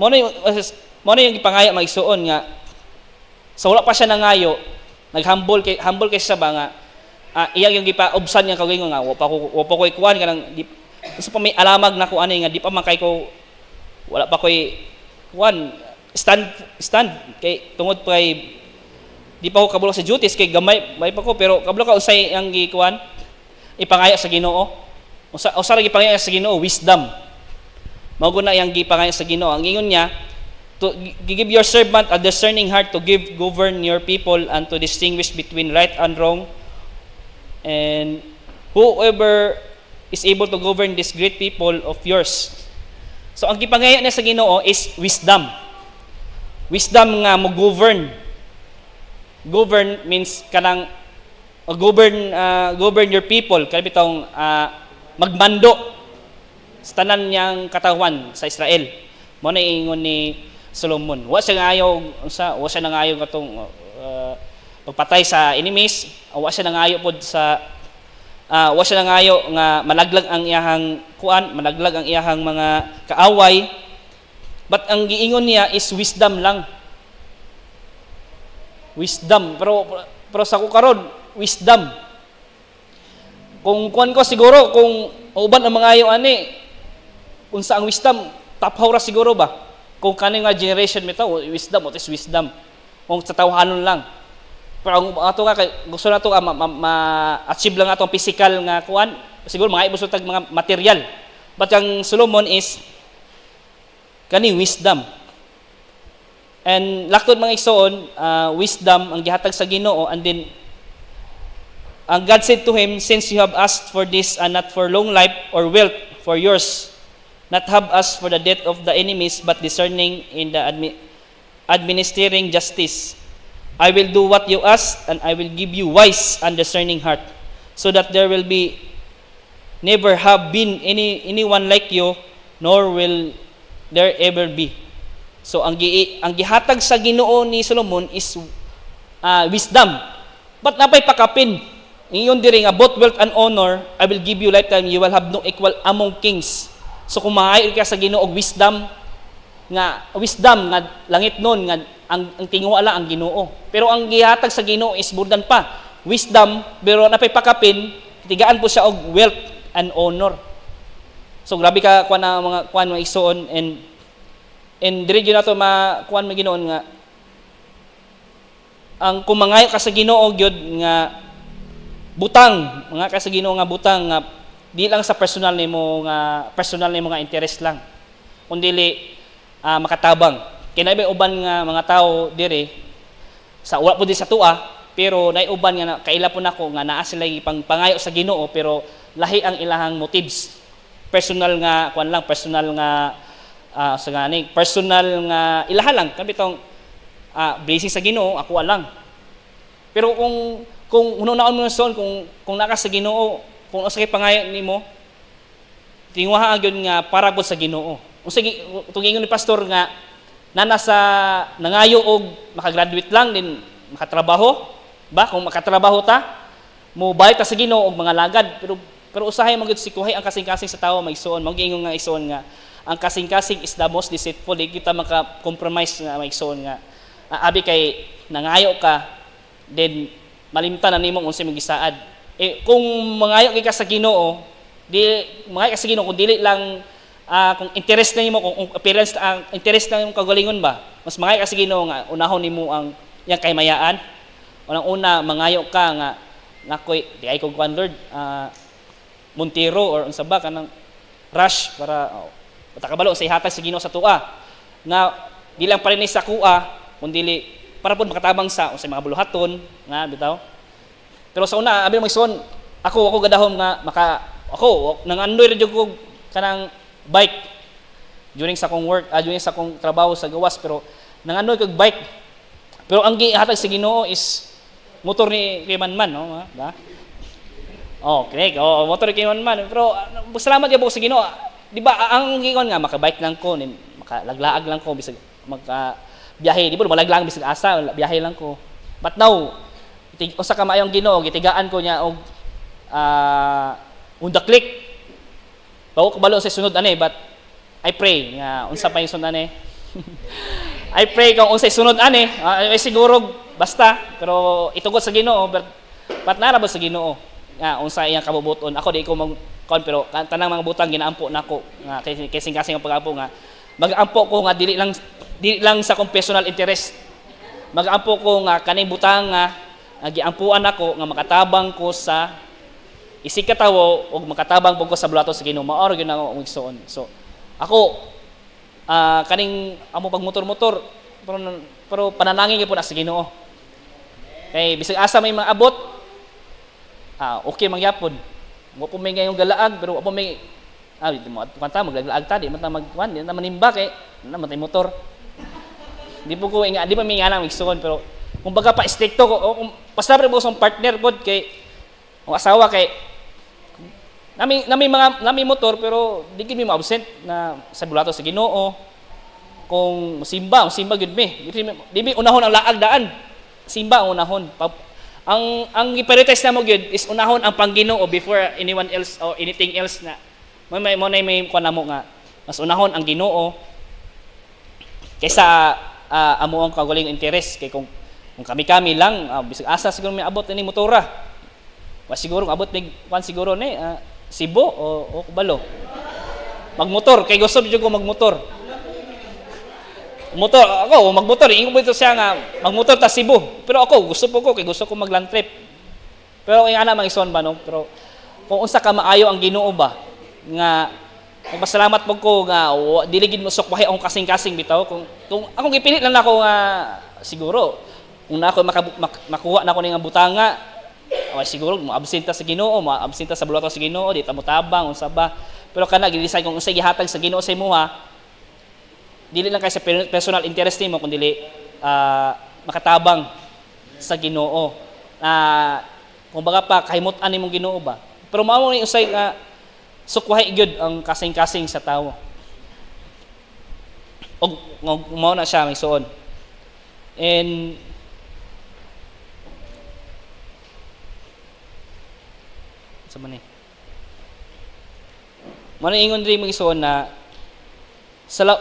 mo na yung ipangaya maigsuon nga sa wala pa siya nangayo humble kay siya ba nga iyang yung gipaubsan nga kagayon nga wa pa ko ikuan kanang di gusto pa may alamag na ko ani nga di pa man kay ko wala pa koy kuan stand kay tungod pa kay di pa ko kabalo sa duties kay gamay may pa ko pero kabalo ka usay ang gikuan ipangaya sa Ginoo usa ra gipangaya sa Ginoo wisdom mao guna yang gipangaya sa Ginoo ang ingon niya to give your servant a discerning heart to govern your people and to distinguish between right and wrong, and whoever is able to govern this great people of yours. So ang gipangaya niya sa Ginoo is wisdom nga mo govern means kanang govern your people kay bitong magmando sa tanan niyang katawan sa Israel. Mo na ingon ni Solomon. Wa siya nangayo katong pagpatay sa enemies, wa siya nangayo pod sa wa siya nangayo nga malaglag ang iyahang mga kaaway. But ang giingon niya is wisdom lang. Wisdom, pero sa ko karon, wisdom. Kung kuan ko siguro kung uban ang mangayo ani unsa ang wisdom, taphaw ra siguro ba? Kung kani nga generation mitaw, wisdom, what is wisdom? Kung sa tawhanon lang. Pero ang ato nga gusto nato ma-achieve lang atong physical nga kuan, siguro mga ibus tag mga material. But ang Solomon is kani wisdom. And laktod mga igsoon, wisdom ang gihatag sa Ginoo, and then ang God said to him, since you have asked for this and not for long life or wealth for yours, not have us for the death of the enemies, but discerning in the administering justice. I will do what you ask, and I will give you wise and discerning heart, so that there will be never have been anyone like you, nor will there ever be. So ang gihatag sa Ginoo ni Solomon is wisdom. But napay pakapin. Ingon diri nga both wealth and honor, I will give you lifetime, you will have no equal among kings. So kung maayo ka sa Ginoo og wisdom nga langit nun nga ang tinguha ang Ginoo. Pero ang gihatag sa Ginoo is burdan pa. Wisdom pero napay pakapin, tigaan po siya og wealth and honor. So grabe ka kuan na mga kuan mga igsoon, and diri gyud nato kuan mo Ginoon nga ang kumangayo ka sa Ginoo gyud nga butang, mga ka sa Ginoo nga butang nga di lang sa personal nimo nga interest lang, kundi makatabang. Kinabay uban nga mga tao dire sa wala po di sa tua, pero nay uban nga kaila po nako nga naa sila pangayo sa Ginoo pero lahi ang ilahang motives. Personal nga kuan lang, personal nga personal nga ilaha lang kabitong blessing sa Ginoo ako lang. Pero kung unaon mo son kung naka sa Ginoo, kung usa kay pangayo nimo, tinguha gyud nga para gud sa Ginoo. Unsa tugingon ni pastor nga nasa nangayo og makagraduate lang din makatrabaho ba, kung makatrabaho ta mo bayad ta sa Ginoo og mga lagad, pero usahay man gyud sikuhay ang kasing-kasing sa tawo maigsoon. Magiingon nga igsoon nga ang kasing-kasing is the most deceitful. Di kita maka-compromise nga maigsoon nga abi kay nangayo ka then malimtan na nimo unsay magisaad. Kung mangayo ka sa Ginoo, mangayo ka sa Ginoo kung dili lang kung interest na nimo, kung appearance ang interest na nimo kagalingon ba, mas mangayo ka sa Ginoo nga unahon nimo ang yang kaymayaan. Unang-una mangayo ka nga nakoy di ay ko kuan Lord Montero or unsa ba kanang rush para matakabalo sa ihatag sa Ginoo sa tua nga di lang pa rin sa kuha kundi para pud makatabang sa unsay mga buluhaton nga bitaw. Pero sa una abi magson ako gadahom nga ako nangandoy ra jud ko kanang bike during sa kong work during sa kong trabaho sa gawas, pero nangandoy kog bike. Pero ang gihatag sa Ginoo is motor ni kay Manman, no, ba? Okay, motor ni kay Manman. Pero salamat gyud sa Ginoo. Di ba ang giingon nga makabike lang ko, makalaglaag lang ko bisag biyahe, di ba malaglaag bisag asa, biyahe lang ko. But now usa ka maayong Ginoo gitigaan ko niya og undaklik. Bago kabalo sa sunod ani, but I pray nga unsa pa yung sunod ani. I pray kung unsay sunod ani, siguro basta pero itugot sa Ginoo but narabot sa Ginoo nga unsa iyang kabubuton. Ako di ko mag pero tanang mga butang ginaampo nako nga kasing ang pag-ampo nga mag-ampo ko nga dili lang sa kong personal interest. Mag-ampo ko nga kaning butang nga giampuan ako nga makatabang ko sa isig katawo o makatabang po ko sa bulato sa Ginoo. Mao gyud ako umigsoon. So ako kaning amo pag motor-motor pero pananangin gyud po na sa Ginoo. Kay bisag asa may maabot okay mangyapon. Mo po may ngayong galaag pero apo may di mo kanta maglaglaag ta di man ta magwan di na manimba kay na matay motor. Di po ko di pa may nang igsoon pero kung baga pa stricto ko basta pre mo sa partner pod kay ang asawa kay nami motor pero di gid mi ma-absent na sa bulato sa Ginoo. Kung simba gud mi. Di mi unahon ang laag daan. Simba ang unahon. Ang i-prioritize na mo gyud is unahon ang Pangginoo before anyone else or anything else na may kuan namo nga mas unahon ang Ginoo kaysa amo ang kagaling interes kay kung kami lang bisag asa siguro may abot ni motora. Wa siguro abot big kuan siguro ni Cebu o Kubalo. Magmotor kay gusto jud ko magmotor. Magmotor, ingon mo ito siya nga, magmotor ta Cebu. Pero ako, gusto ko mag-land trip. Pero yung anak, mga ison ba, no? Pero kung unsa ka maayo ang Ginoo ba, nga, magpasalamat po ko nga, diligid mo sukwahe akong kasing-kasing bitaw. Kung akong ipilit lang ako nga, siguro, kung na ako makuha na ako ng butanga, siguro, maabsenta sa Ginoo, maabsenta sa bulato sa Ginoo, di tamutabang, unsa ba. Pero kana, gilisay kung unsa gihatag sa Ginoo sa imuha, dili lang kay sa personal interest nimo kundi makatabang sa Ginoo. Kumbaga pa kahimutan nimong Ginoo ba. Pero mao ni usay nga sukwahi gyud ang kasing-kasing sa tawo. Og mao na siya may suon. And sa man ni. Mano ingon diri mga suon na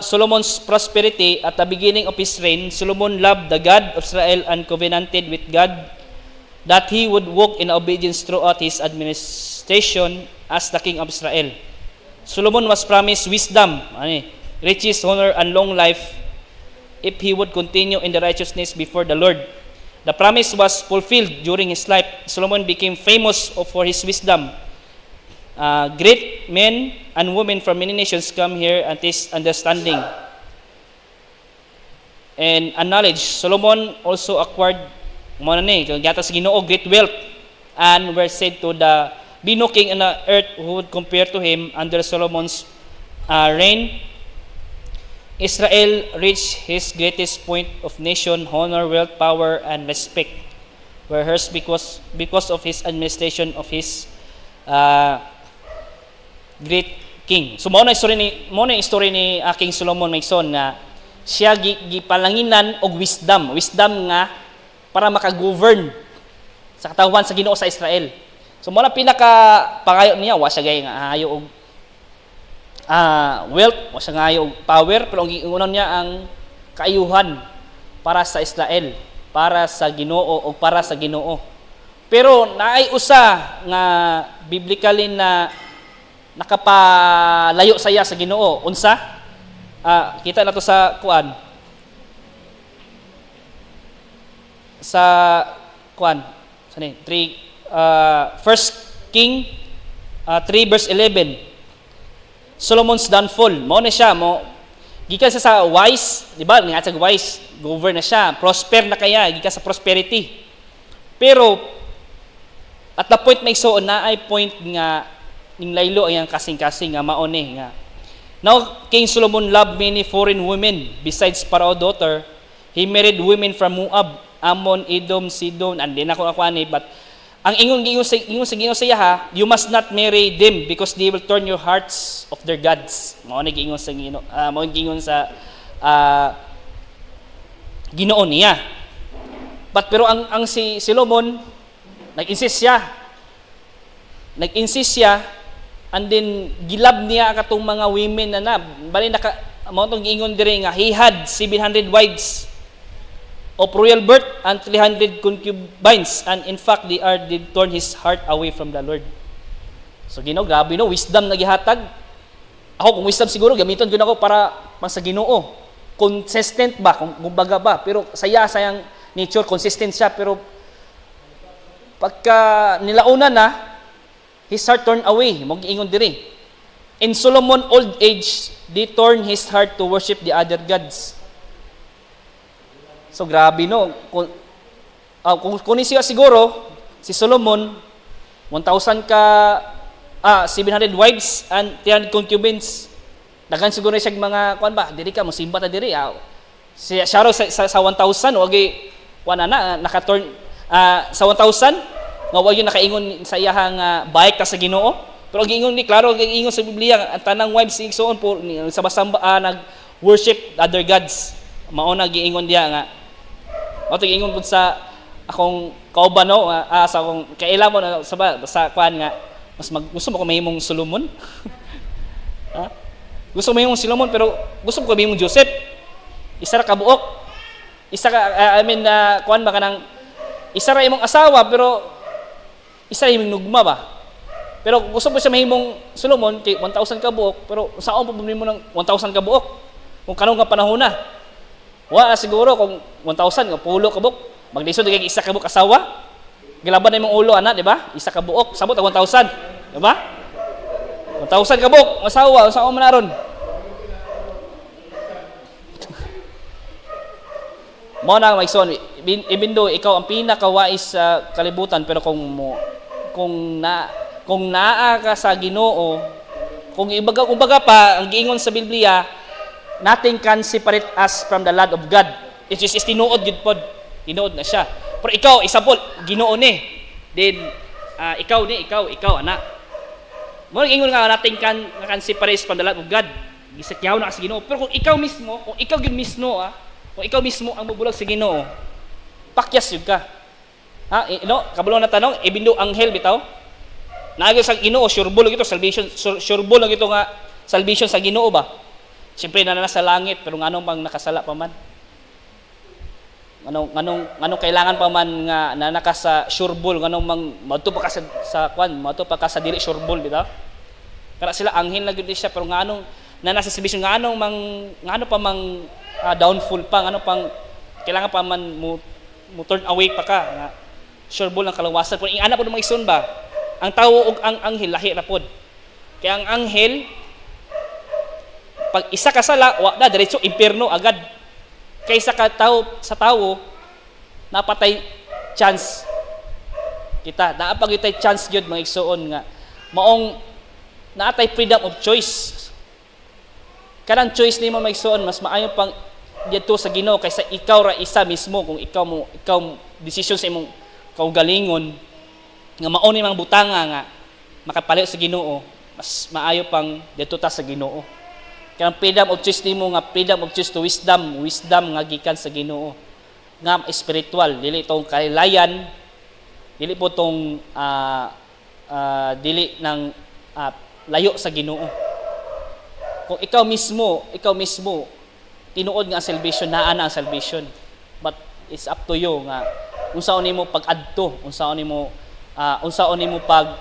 Solomon's prosperity at the beginning of his reign, Solomon loved the God of Israel and covenanted with God that he would walk in obedience throughout his administration as the king of Israel. Solomon was promised wisdom, riches, honor, and long life if he would continue in the righteousness before the Lord. The promise was fulfilled during his life. Solomon became famous for his wisdom. Great men and women from many nations come here and taste understanding and knowledge. Solomon also acquired sa Ginoo great wealth and were said to be no king on the earth who would compare to him. Under Solomon's reign, Israel reached his greatest point of nation, honor, wealth, power, and respect were hers because of his administration of his great king. So mao na story ni King Solomon Maigson nga siya gipalanginan og wisdom nga para maka-govern sa katawan sa Ginoo sa Israel. So mao na pinaka pangayo niya wa siya gay nga hayo og wealth, wa siya nga hayo og power, pero ang giingon niya ang kaayuhan para sa Israel, para sa Ginoo o para sa Ginoo. Pero naay usa nga biblically na nakapalayo saya sa Ginoo. Unsa? Kita na to sa kuan. Sani? 1 King 3 verse 11. Solomon's downfall. Mao na siya gikan sa wise, di ba? Nga sa wise, govern na siya, prosper na kaya gikan sa prosperity. Pero at the point may so na ay point nga ning laylo ayang kasing-kasing nga mao ni nga. Now King Solomon loved many foreign women besides Pharaoh's daughter. He married women from Moab, Ammon, Edom, Sidon, and din ako ani, but ang ingon sa iya you must not marry them because they will turn your hearts of their gods. Mao ni giingon sa Ginoo, mao giingon sa Ginoo niya. But pero ang si Solomon nag-insist siya and then gilab niya katong mga women na bali naka mao tong giingon diri nga he had 700 wives of royal birth and 300 concubines, and in fact did turn his heart away from the Lord. So Ginoo, grabe no, wisdom na gihatag. Ako kung wisdom siguro gamiton gyud ako para sa Ginoo. Consistent ba, kung baga ba, pero sayang nature, consistent siya, pero pagka nilaunan na, his heart turned away, mag-iingon diri. In Solomon old age, they turned his heart to worship the other gods. So grabe no, kung siya siguro, si Solomon, 1,000 700 wives and 300 concubines. Daghan siguro siya mga kuan ba, diri ka mo simba ta diri. Siya raw sa 1,000 wagi kuan na naka-turn sa 1,000 nga wagi nakaingon sa iyahang baik ta sa Ginoo. Pero ang giingon ni klaro ang giingon sa Biblia ang tanang wives igsoon po sa basamba nag-worship other gods. Mao na giingon diya nga. Mao to giingon pud sa akong kauban no, sa akong kaila mo sa kuan nga gusto mo ko mahimong Solomon? Gusto mo mahimong Solomon pero gusto mo ko mahimong Joseph. Isa ra ka buok. Isa ka kuan ba kanang isa ra imong asawa pero isa ra imong nugma ba? Pero gusto mo siya mahimong Solomon kay 1,000 ka buok pero saan mo mo ng 1,000 ka buok? Kung kanong nga panahon na. Wa siguro kung 1,000 nga pulo ka buok, maglisod kay isa ka buok asawa. Gilaban na imong ulo ana, di ba? Isa ka buok, sabot ang 1,000, di ba? 1,000 ka buok, asawa, saan mo naron? Mo na maigsoon, even though ikaw ang pinakawais sa kalibutan, pero kung naa ka sa Ginoo, kung baga pa ang giingon sa Biblia, nothing can separate us from the love of God. It is tinuod gid pod. Tinuod na siya. Pero ikaw, example, Ginoo ni. Then ikaw ana. Mo ingon nga nothing can separate from the love of God. Gisakyaw na sa Ginoo. Pero kung ikaw gyud mismo, kung ikaw mismo ang mubulag sa Ginoo, pakyas yun ka. Kabalo na tanong, ibindo anghel bitaw. Naagay sa Ginoo, sureball ito salvation, sureball ito nga salvation sa Ginoo ba? Siyempre na sa langit, pero nganong bang nakasala pa man? Anong kailangan pa man nga nanaka sa sureball, nganong mang madto pa ka madto pa ka sa dili sureball bitaw. Kaya sila anghel na gyud siya, pero nganong nasa salvation nganong pa mang downfall pa, ano pang kailangan pa man mo turn away pa ka nga sureball ang kalawasan. Kung ingana po ng mga ison ba, ang tao ug ang anghel lahi ra pod. Kaya ang anghel pag isa ka sala, wa na diretso impierno agad. Kaysa ka sa tao napatay chance kita. Naapagitay chance gyud mga igsoon nga maong naatay freedom of choice. Kanang choice nimo mga igsoon mas maayo pang dito sa Ginoo kaysa ikaw ra isa mismo kung ikaw decision sa imong kaugalingon nga mao ni mga butanga nga makapalit sa Ginoo, mas maayo pang dito ta sa Ginoo. Kaya freedom of choice nimo nga freedom of choice to wisdom nga gikan sa Ginoo nga spiritual, dili tong kailayan, dili po tong dili ng layo sa Ginoo. Kung ikaw mismo tinuod nga ang salvation, naa na ang salvation, but it's up to you nga unsaon nimo pag-adto, unsaon nimo pag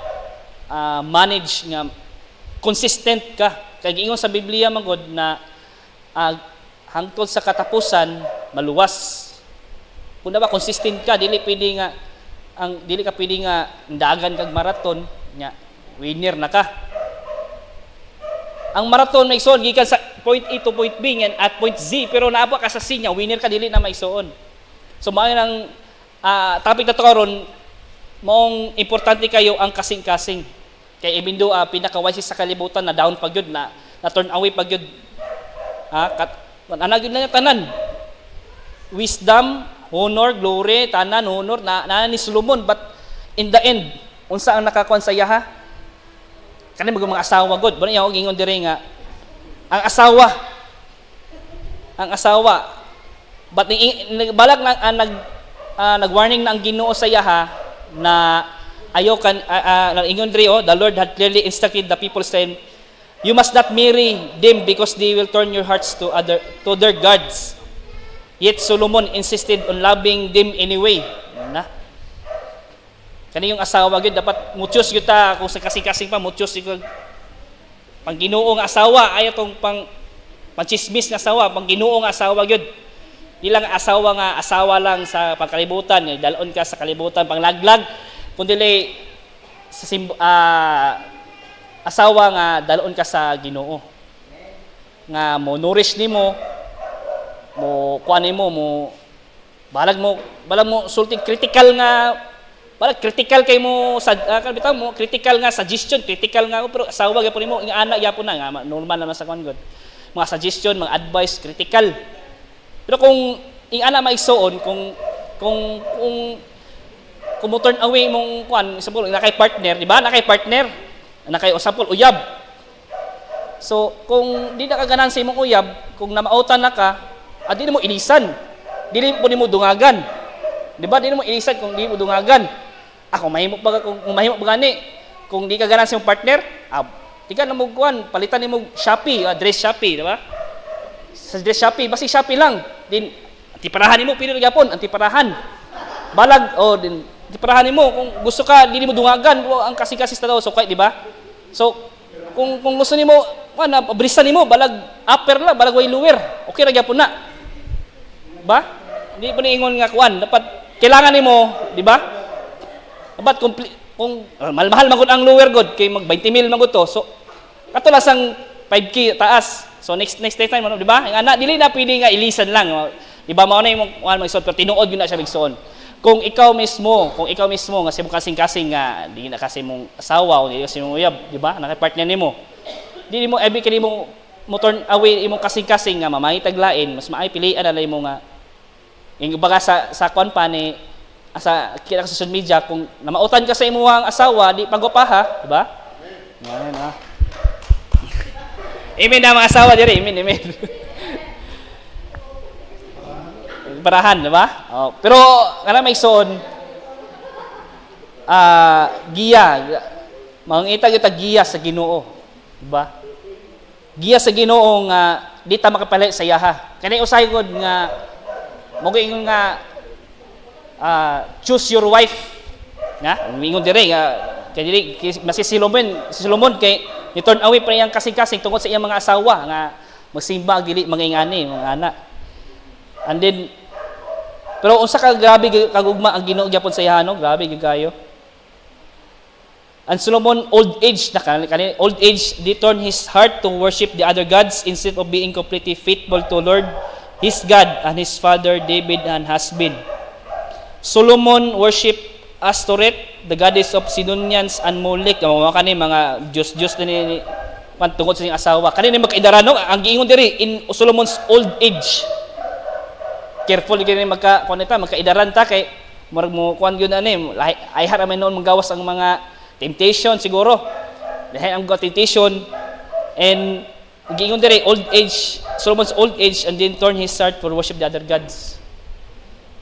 manage nga consistent ka. Kaya giingon sa Biblia magod na hangtod sa katapusan maluwas. Kung ba consistent ka, dili ka pwede nga dagan kag marathon nya winner na ka. Ang marathon may igsoon gikan sa point A to point B ngan at point Z, pero naabot ka sa C nya winner ka, dili na may igsoon. So mao nang topic na to karon, maong importante kayo ang kasing-kasing. Kay even though pinaka-wise sa kalibutan na down pag yun, na turn away pag yun. Anag yun na yung tanan. Wisdom, honor, glory, tanan, honor, na ni Solomon. But in the end, unsa ang nakakuan sa yaha? Kani mga asawa god. Bano yung gingon dire nga, ang asawa, but balak na nag-warning na ang Ginoo sa yaha na ayaw kan ingon diri the Lord had clearly instructed the people saying, you must not marry them because they will turn your hearts to their gods. Yet Solomon insisted on loving them anyway. Na. Kani yung asawa gyud dapat mutyos gyud ta kung sa kasing-kasing pa mutyos gyud pang Ginoo nga asawa ay atong pangchismis nga asawa, pang Ginoo nga asawa gyud. Ilang asawa lang sa pangkalibutan, dalon ka sa kalibutan panglaglag, kundi sa asawa nga dalon ka sa Ginoo. Nga mo nourish nimo, mo kuan nimo, mo balag mo sulti critical critical kay mo sa bitaw mo critical nga suggestion, critical nga pero asawa gyapon nimo, ing anak gyapon na nga normal na sa kuan god. Mga suggestion, mga advice, critical. Pero kung ing ana maigsoon kung mo turn away mong kuan, example, nakay partner, di ba? Nakay partner, nakay example uyab. So, kung di na kaganan sa imong uyab, kung namautan na ka, di mo ilisan. Dili mo dungagan. Di ba? Di mo ilisan kung di mo dungagan. Kung mahimo pa gani, kung di ka ganan sa imong partner, di ka na mo kuan, palitan nimo Shopee, dress Shopee, di ba? Sa dress Shopee, basi Shopee lang. Din antiparahan nimo pili gyapon, antiparahan. Balag din antiparahan nimo kung gusto ka dili mo dungagan ang kasi-kasi ta daw so kay di ba? So kung gusto nimo brisan nimo balag upper la, balag way lower. Okay ra gyapon na. Ba? Di pa niingon nga kuan, dapat kailangan nimo, di ba? Dapat kung mahal magud ang lower god kay mag 20,000 magud to. So katulas ang 5K taas. So next time di ba? Ang anak dili na pwede nga ilisan lang. Di ba mao na imong magsuot pero tinuod gyud na siya bigsoon. Kung ikaw mismo nga si mo kasing-kasing nga di na kasi mong asawa o di kasi mong uyab, di ba? Naka-partner nimo. Di mo every kini mo turn away imong kasing-kasing nga mamahitag lain, mas maay pilian na mo nga yung baga sa kuan pa ni sa kita sa social media kung namautan ka sa imong asawa, di pagwapaha, di ba? Yan Amen na mga asawa diri, amen. Parahan, di ba? Pero kana may soon giya, mangita kita giya sa Ginoo, di ba? Giya sa Ginoo nga di ta makapalit sa yaha. Kani usay gud nga mo ingon nga choose your wife. Nga, ingon dire nga kay dili si Solomon kay ni turn away pa iyang kasing-kasing tungod sa iyang mga asawa nga magsimba dili mangingani mga anak. And then pero unsa ka grabe kagugma ang Ginoo gyapon sa iyano, grabe gyud kayo. And Solomon old age na kani old age he turned his heart to worship the other gods instead of being completely faithful to Lord his God and his father David and husband. Solomon worshiped Astoret, the goddess of Sidonians and Molech. Mga kani mga Diyos ni tungod sa iyang asawa. Kani magkaidaran no, ang giingon diri in Solomon's old age. Careful gini magkaidaran ta kay murag mo kuan gyud ani ay haramen noon manggawas ang mga temptation siguro. Dahil ang temptation and giingon diri old age, Solomon's old age and then turn his heart for worship the other gods.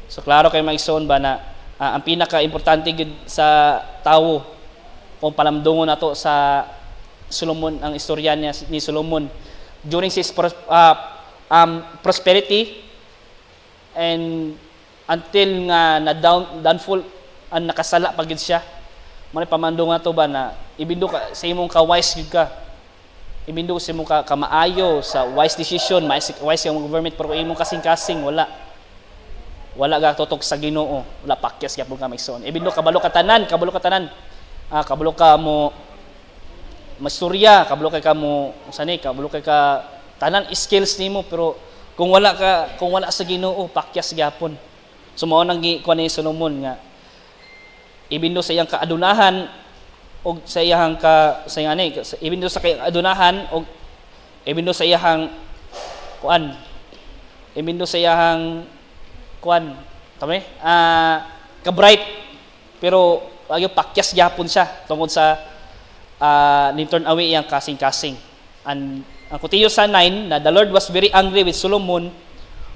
So klaro kay maigsoon ba na ang pinaka-importante gid sa tawo kung palamdungon nato sa Solomon ang istorya niya ni Solomon during his prosperity and until nga na downfall ang nakasala pa gid siya. Mo pamandong nato ba na ibindo ka sa imong ka-wise gid ka. Ibindo sa imong ka maayo sa wise decision, wise yung government pero imong kasing-kasing wala ga tutok sa Ginoo, wala pakyas gyapon ka maigsoon. Ibindo kabalo ka tanan, kabalo ka mo masturya, kabalo ka mo sani, kabalo ka tanan skills nimo pero kung wala sa Ginoo, pakyas gyapon. So mao nang kuan ni Solomon nga ibindo sa iyang kaadunahan og sa iyang ibindo sa kaadunahan og ibindo sa iyang ka-bright pero agyo pakyas gyapon siya tungod sa ni turn away iyang kasing-kasing. And ang kutiyo sa 9 na the Lord was very angry with Solomon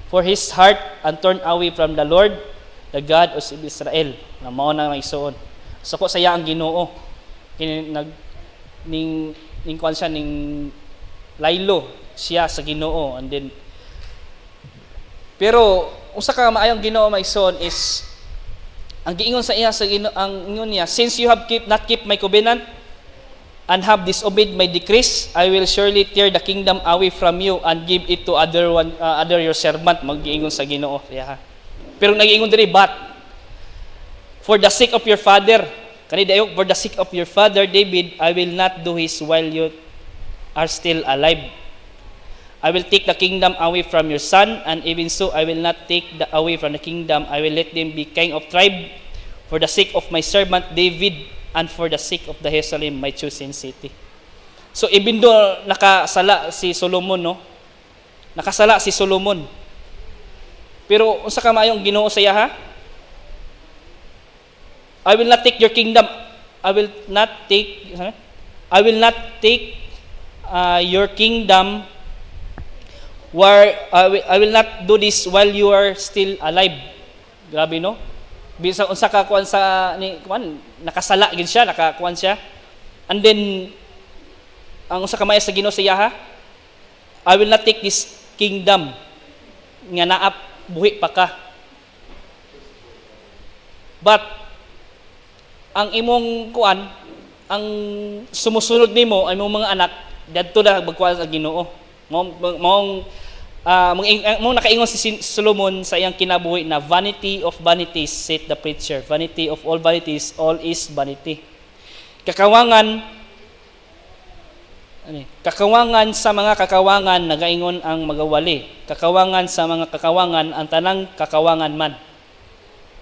for his heart and turned away from the Lord, the God of Israel. Na mao na maigsoon. Sako saya ang Ginoo. Kini nag ning kuan siya ning laylo siya sa Ginoo, and then pero usa ka maayong Ginoo maigsoon is ang giingon sa iya sa Ginoo, ang ingon niya, since you have not keep my covenant and have disobeyed my decrees, I will surely tear the kingdom away from you and give it to other your servant. Magiingon sa Ginoo siya. Pero nagiingon diri, but for the sake of your father, for the sake of your father David, I will not do his while you are still alive. I will take the kingdom away from your son, and even so I will not take away from the kingdom. I will let them be king of tribe for the sake of my servant David and for the sake of the Jerusalem, my chosen city. So even though nakasala si Solomon, no? Nakasala si Solomon. Pero unsa ka maayong Ginoo sa iya, ha? I will not take your kingdom. I will not take your kingdom where I will not do this while you are still alive. Grabe, no? Bisa unsa ka kuan sa ni kuan, nakasala gid siya, nakakuan siya. And then ang usa ka maayo sa Ginoo sa iya, ha? I will not take this kingdom nga naap buhi pa ka. But ang imong kuan, ang sumusunod nimo ay imong mga anak, dadto na magkuan sa Ginoo. Mong nakaingon si Solomon sa iyang kinabuhi na vanity of vanities, said the preacher. Vanity of all vanities, all is vanity. Kakawangan sa mga kakawangan, nagaingon ang magawali. Kakawangan sa mga kakawangan, ang tanang kakawangan man.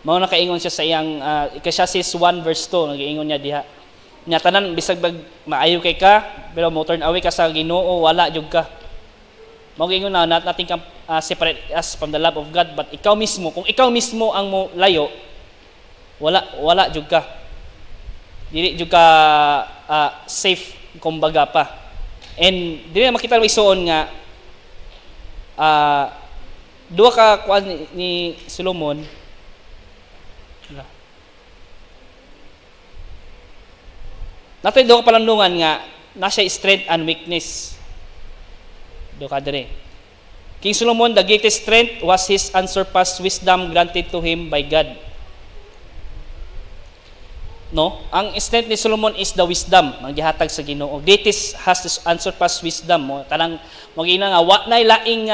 Mao nakaingon siya sa iyang Ecclesiastes 1 verse 2, nagaingon niya diha. Nya tanan bisag maayo kay ka, pero mo turn away ka sa Ginoo, wala jud ka. Mag-ingon na nothing can separate us from the love of God, but ikaw mismo, kung ikaw mismo ang mo layo, wala jud ka. Dili jud ka safe kumbaga pa. And dili na makita mo isuon nga duha ka kuan ni Solomon. Natay duha ka palandungan nga nasa strength and weakness. King Solomon, the greatest strength was his unsurpassed wisdom granted to him by God. No, ang strength ni Solomon is the wisdom ang gihatag sa Ginoo. Greatest has this unsurpassed wisdom. Mo tanang magina nga wa nay laing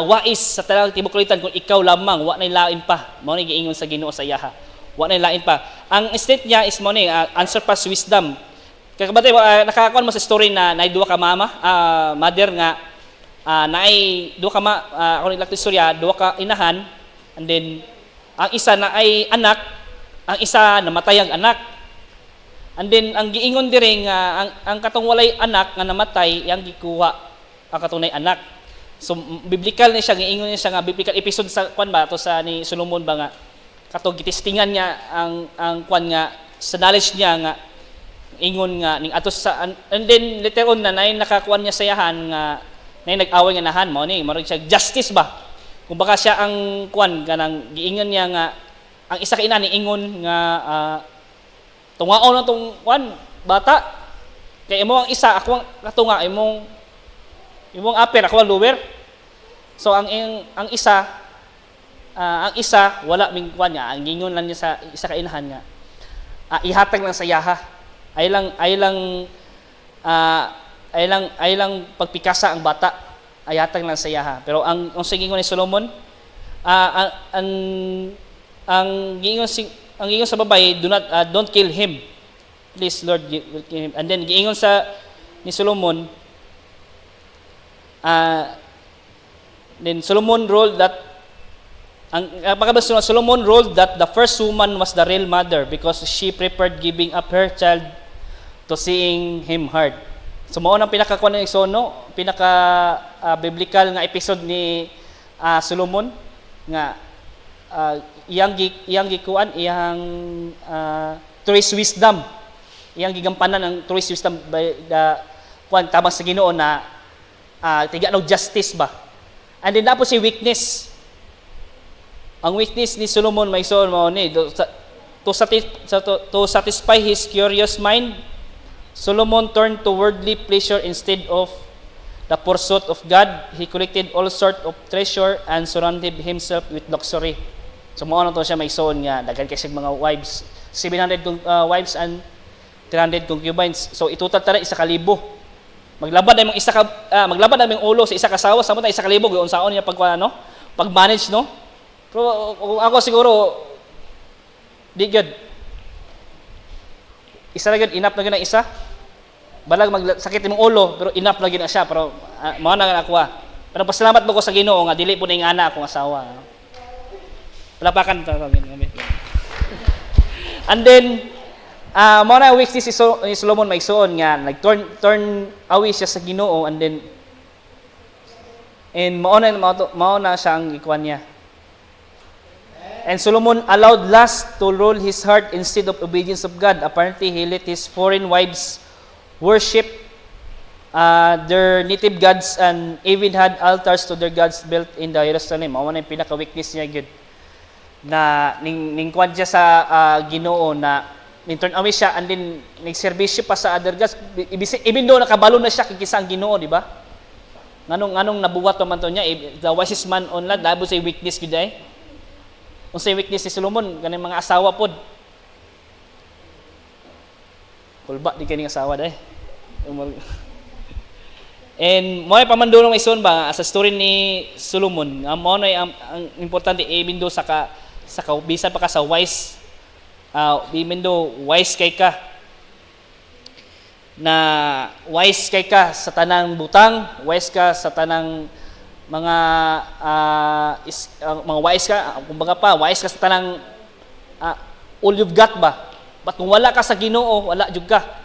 wais sa tanang tibuok kalitan kung ikaw lamang, wa nay lain pa. Mao ni giingon sa Ginoo sa iyaha. Wa nay lain pa. Ang strength niya is mo ni unsurpassed wisdom. Kakabate, nakakuan mo sa story na naay duha ka mother nga naay duha ka ako nilak istorya, duha ka inahan, and then ang isa na ay anak, ang isa namatay ang anak. And then ang giingon diri nga ang katong walay anak nga namatay, yang gikuha ang katong nay anak. So biblical ni siya, giingon niya siya nga biblical episode sa kuan ba to sa ni Solomon ba nga katong gitistingan niya ang kuan nga sa knowledge niya nga ingon nga ning atos sa and then later on na nay nakakuan niya sa yahan nga nay nag-away nga nahan mo ni murag siya justice ba kung baka siya ang kuan kanang giingon niya nga ang isa ka ina ni ingon nga tungaon na tong kuan bata kay imo ang isa ako ang katunga imong upper ako ang lower, so ang isa wala ming kuan niya ang gingon lang niya sa isa ka inahan nga ihatag lang sa yaha ay lang pagpikasa ang bata, ayatag lang sa iyaha. Pero ang gingon ni Solomon, ang gingon sa babae, don't kill him. Please Lord, kill him. And then giingon ni Solomon, then Solomon ruled that Solomon ruled that the first woman was the real mother because she preferred giving up her child to seeing him hard. So mao nang pinakakuan ni Sono, biblical nga episode ni Solomon nga iyang gikuan iyang choice wisdom. Iyang gigampanan ang choice wisdom by the kuan tabang sa Ginoo na tiga no justice ba. And then tapos si weakness. Ang weakness ni Solomon may mao ni To satisfy his curious mind, Solomon turned to worldly pleasure instead of the pursuit of God. He collected all sort of treasure and surrounded himself with luxury. So mo to siya maigsoon nga daghan kay sig mga wives, 700 wives and 300 concubines. So itotal tara 1,000. Maglabad na yung maglabad na yung ulo sa isa ka asawa, samot na 1,000 gyud unsaon niya pag-manage, no? Pero ako siguro di good. Isa na gyud, enough na gyud ang isa. Balag magsakit imong ulo pero enough na gyud na siya, pero mao na ako. Pero pasalamat mo ko sa Ginoo nga dili po na ingana akong asawa. Palapakan ta gawin. And then mao na weakness ni Solomon maigsuon nga turn away siya sa Ginoo, and mao na siya ang ikuan niya. And Solomon allowed lust to rule his heart instead of obedience of God. Apparently, he let his foreign wives worship their native gods and even had altars to their gods built in the Jerusalem. Mao na yung pinaka-weakness niya gyud. Na ning kuan siya sa Ginoo na turn away siya, and then nagserbisyo pa sa other gods. Even though nakabalo na siya kaysa ang Ginoo, di ba? Nganong nabuwat man to niya, the wisest man on land, labo sa weakness gyud ay. Unsay weakness ni Solomon, ganing mga asawa pod. Kulba di kani asawa dai. And mo ay pamandulong ison ba sa story ni Solomon, mo na ang importante even do sa bisan pa ka sa wise, even do wise kay ka sa tanang butang, wise ka sa tanang mga wise ka, kumbaga pa, wise ka sa tanang all you've got ba? But kung wala ka sa Ginoo, wala jud ka.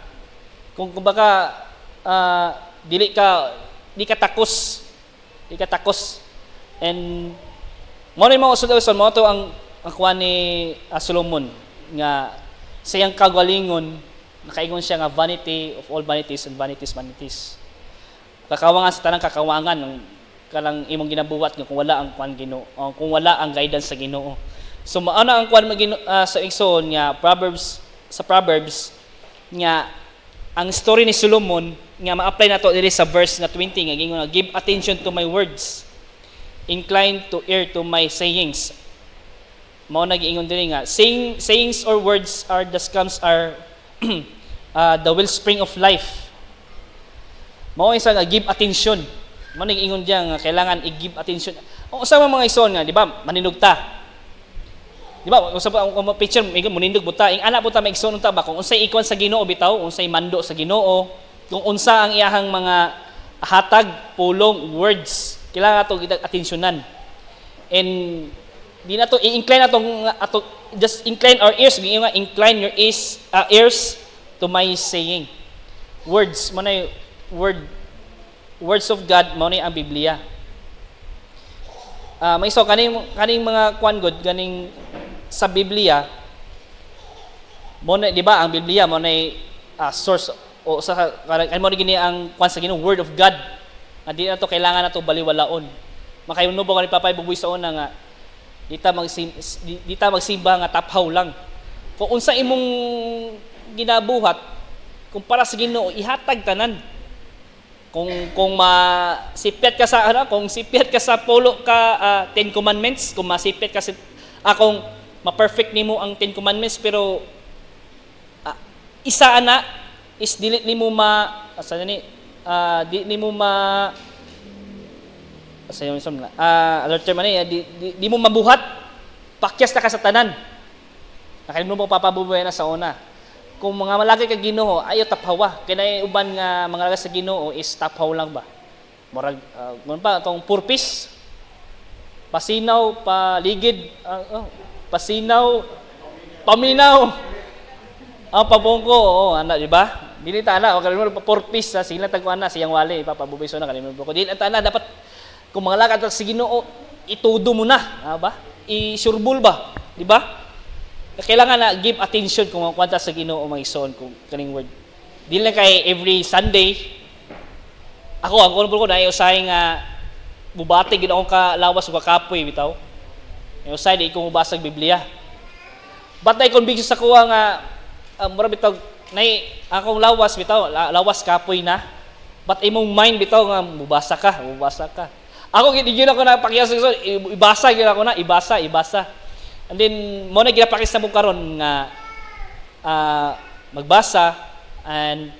Kung kumbaga di ka takos. And mo ni mo usod mo to ang kuan ni Solomon nga sayang kagalingon, nakaingon siya nga vanity of all vanities and vanities. Kakawangan sa tanang kakawangan kalang imong ginabuhat kung wala ang kuan Ginoo, kung wala ang guidance sa Ginoo. So maana ang kuan sa igsoon nga Proverbs nga ang story ni Solomon nga ma-apply nato diri sa verse nga 20 nga gingon nga give attention to my words, incline to ear to my sayings. Mao nag-ingon diri nga sayings or words are the scams are the wellspring of life. Mao isa nga give attention. Mao nag-ingon diya nga kailangan i-give attention. O usama mga ison nga, di ba? Maninugta. Di ba? Usab ang picture munindog buta. Ing ana buta maigsoon unta ba kung unsay ikon sa Ginoo bitaw, unsay mando sa Ginoo, kung unsa ang iyahang mga hatag, pulong, words, kailangan ato gid atensyonan. And di na to i-incline ato just incline our ears, gingon nga incline your ears to my saying. Words mo na words of God, mao ni ang Biblia. May so kaning mga kuan god ganing sa Biblia mo na, di ba ang Biblia mo na source o sa mo ni gini ang kuan sa Ginoo, word of God. Di na to kailangan nato baliwalaon. Makayuno ba ni Papay Buboy sa una nga dita magsimba nga taphaw lang. Kung unsa imong ginabuhat kung para sa Ginoo, ihatag tanan. Kung masipyat ka sa kung sipyat ka sa pulo ka 10 commandments, kung masipyat ka kung ma-perfect nimo ang 10 commandments pero isa ana is dili nimo alert term di mo mabuhat, pakyas na ka sa tanan. Nakalimutan mo papabubuhay na sa una. Kung mga malagay ka Ginoo, ayo taphawa. Kaya uban nga mga lagay sa Ginoo is taphaw lang ba? Murag pa tong purpose. Pasinaw, paligid, pasinaw, paminaw. Ang pabongko, ana di ba? Dili ta ana, kalimutan pa purpose sa sila tagkuan na siyang wali papabubiso na kalimutan ko. Dili ta ana dapat kung mga lagay sa Ginoo, itudo mo na, ba? I-sureball ba? Di ba? Kailangan na give attention kung kwanta sa Ginoo mga ison kung kaning word. Dili lang kay every Sunday. Ako na usahay nga bubati gid akong kalawas ug kakapoy bitaw. Usay di ko mabasa Biblia. But nay conviction sa kuha nga mura bitaw nay akong lawas bitaw, lawas kapoy na. But imong mind bitaw nga mubasa ka, mubasa ka. Ako gid ako na pakyas ibasa gyud ako na, ibasa. And then mo na ginapakis na mo karon nga magbasa and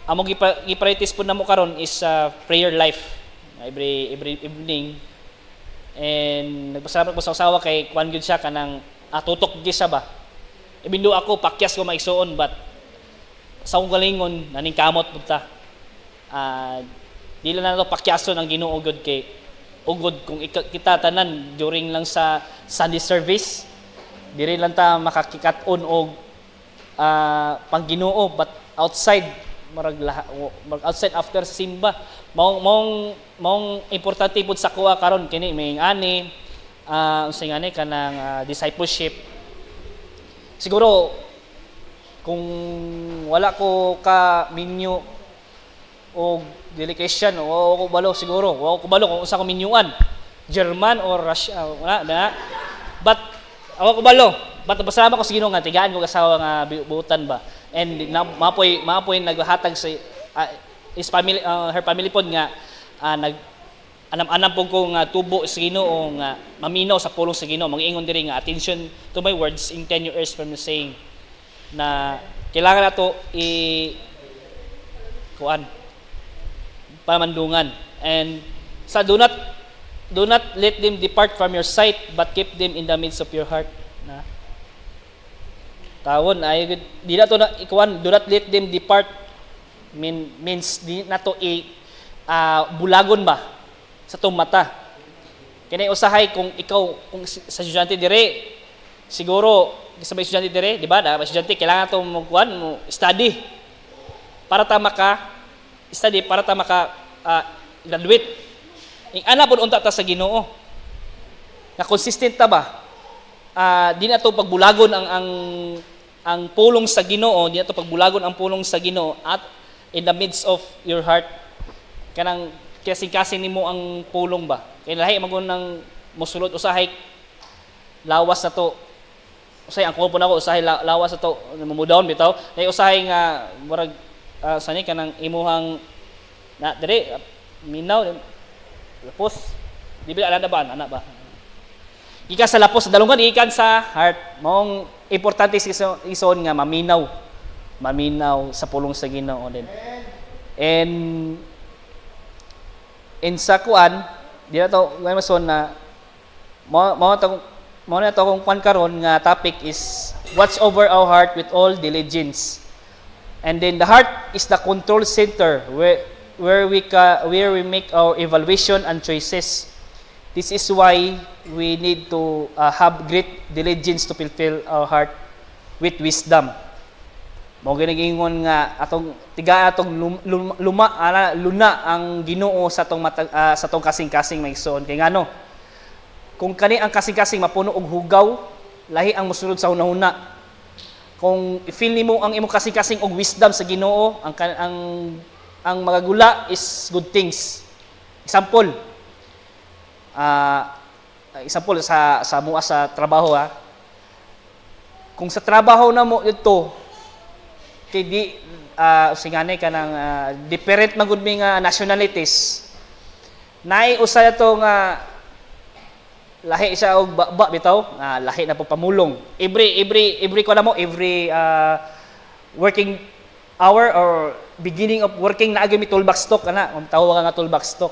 among gipriorities po na mo karon is prayer life every evening. And nagpasalamat ko sa usawa kay kuan gyud siya kanang tutok gyud siya ba. Even though ako pakyas ko maigsuon but sa akong galingon naning kamot punta. Dili na nato pakyason ang Ginoo gud kay ugod kung kita tanan during lang sa Sunday service diri lang ta makakikat-on og pang Ginoo but outside outside after simba mong importante pud sa kuha karon kini may ani unsay ngani kanang discipleship. Siguro kung wala ko ka minyo o delegation o ko balo siguro o ko balo kung usa ko minyuan German or Russia wala na but ako ko balo but pasalamat ko sa Ginoo nga tigaan ko kasawa nga buutan ba and mapoy naghatag sa his family her family pod nga nag anam po ko nga tubo sa Ginoo nga maminaw sa pulong sa Ginoo mangingon diri nga attention to my words in 10 years from the saying na kailangan nato kuan pamandungan and sa do not let them depart from your sight but keep them in the midst of your heart na tawon ay di na to na ikuan do not let them depart means di na to bulagon ba sa tong mata kini usahay kung ikaw kung sa estudyante dire siguro sa may estudyante dire di ba na estudyante kailangan to mo kuan mo study para tama ka study para ta maka graduate. Ing ana pud unta ta sa Ginoo. Na consistent ta ba? Di na to pagbulagon ang pulong sa Ginoo, di na to pagbulagon ang pulong sa Ginoo at in the midst of your heart kanang kasing-kasing nimo ang pulong ba. Kay lahi magun nang mosulod usahay lawas na to. Usahay ang kumpon ako usahay lawas na to mamudawon bitaw. Nay usahay nga murag sani kanang imuhang na dire minaw lapos di ba ana ba ika sa lapos sa dalungan ikan sa heart mong importante ison nga maminaw sa pulong sa Ginoo din and sa kuan di na to ngay mason na mo na to kung kuan karon nga topic is watch over our heart with all diligence. And then the heart is the control center where we make our evaluation and choices. This is why we need to have great diligence to fulfill our heart with wisdom. Mao ginagingon nga atong tiga atong luna ang Ginoo sa tong kasing-kasing maigsoon kay ngano kung kani ang kasing-kasing mapuno og hugaw lahi ang mosulod sa hunahuna. Kung i-feel nimo ang imong kasing-kasing og wisdom sa Ginoo, ang mga gula is good things. Example sa mua sa trabaho Kung sa trabaho na mo ito kay di singane kanang different man gud mi nga nationalities. Naay usa to nga lahi siya og baba bitaw lahi na po pamulong every ko na mo every working hour or beginning of working na agi mi toolbox stock ana ang tawag nga toolbox stock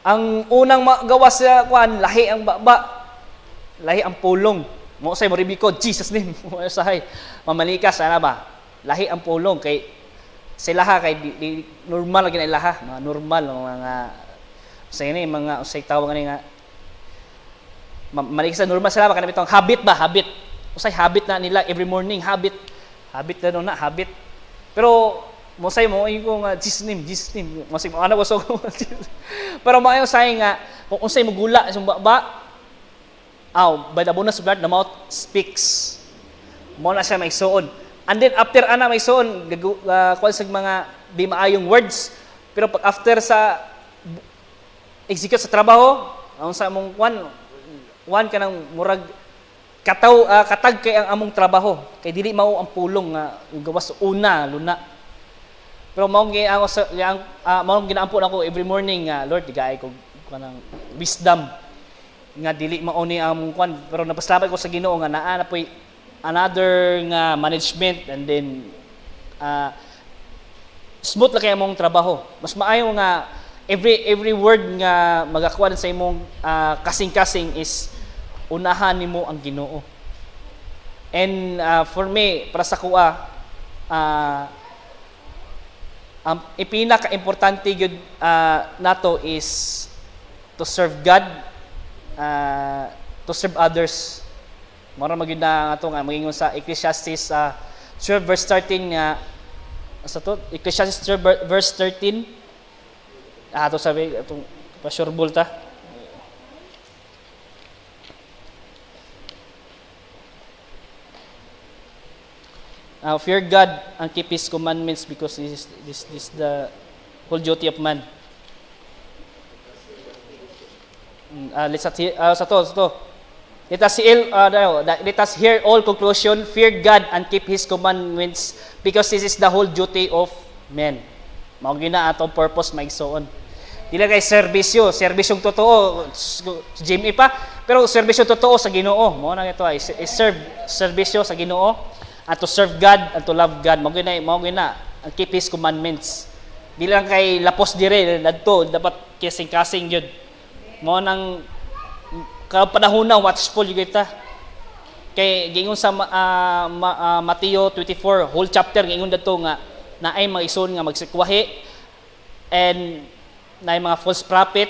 ang unang magawa sa kuan lahi ang baba lahi ang pulong mo say mo ribiko Jesus name mo sahay mamalikas ana ba lahi ang pulong kay sila kay di normal gyud ilaha mga normal mga say ni mga usay tawag ani nga maliksa normal sila kanang bitong habit usay habit na nila every morning habit na habit pero mo say mo yung Jesus name mo say ana so pero maayo say nga kung unsay mo gula sa baba by the bonus of God the mouth speaks mo na siya may suon and then after ana may suon kuan sa mga di maayong words pero pag after sa execute sa trabaho ang sa mong one ka ng murag katag kay ang among trabaho kay dili mao ang pulong nga gawas una luna. Pero mao ginaampo nako every morning nga Lord digay ko kanang wisdom nga dili mao ni among kwan, pero napasalamat ko sa Ginoo nga naa na poy another nga management, and then smooth lang kay among trabaho. Mas maayo nga every word nga magakuan sa imong kasing-kasing is unahan nimo ang Ginoo. And for me, para sa kuha, ang pinaka-importante gyud nato is to serve God, to serve others. Mara magyud na ato nga magingon sa Ecclesiastes 12 verse 13 nga sa to Ecclesiastes 12 verse 13 ato sabi atong pa-sureball ta. Fear God and keep His commandments, because this is the whole duty of man. Let us hear all conclusion. Fear God and keep His commandments, because this is the whole duty of men. Mao gina atong purpose maigsoon. Dili kay serbisyong totoo Jimmy pa, pero serbisyo totoo sa Ginoo. Mao na ito ay serbisyo sa Ginoo. At to serve God and to love God. Mao gina and keep His commandments. Dili lang kay lapos dire dadto, dapat kasing-kasing gyud. Mao nang kapanahon na watchful gyud ta. Kay gingon sa Mateo 24 whole chapter gingon dadto nga naay mga ison nga magsikwahi and naay mga false prophet,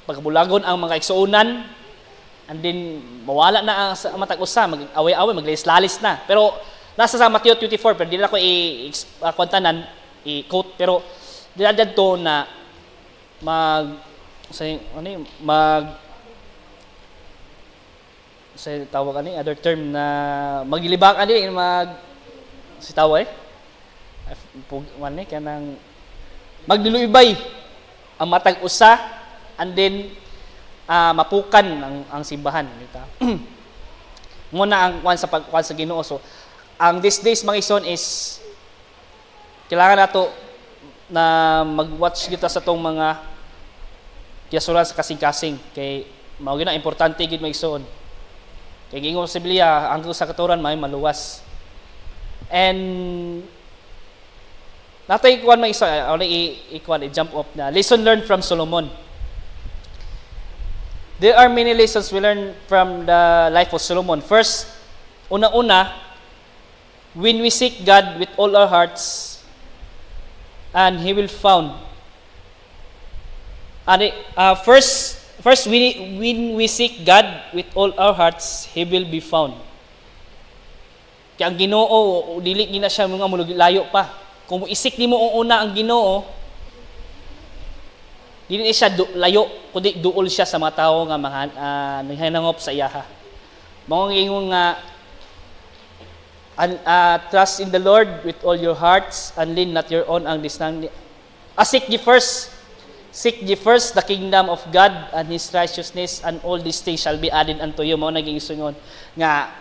pagabulagon ang mga igsuonan, and then mawala na ang matag usa, mag-away-away, maglalis-lalis na. Pero nasa sa Mateo 24, pero di na ko i-kwantanan, i-quote, pero dinadad to na tawag other term na maglilibak si tawa kanang maglilubay ang matag usa, and then mapukan ang simbahan. Muna ang kwan sa Ginoo. So ang these days mga ison is kailangan nato na mag-watch kita sa tong mga kiyasuran sa kasing-kasing, kay mao gyud importante gid mga ison. Kay gingon sa Biblia ang sa katuran may maluwas. And natay kuan mga isa i-jump up na lesson learned from Solomon. There are many lessons we learn from the life of Solomon. First, una-una, when we seek God with all our hearts, and He will found. First, when we seek God with all our hearts, He will be found. Kaya ang Ginoo, dili gina siya mga mululayo pa. Kung isik nimo una ang Ginoo, dili siya layo, kundi duol siya sa mga tao nga naghinangop sa iyaha. Mao ingon nga trust in the Lord with all your hearts and lean not your own understanding. Seek ye first the kingdom of God and His righteousness, and all these things shall be added unto you. Mao naging isungon nga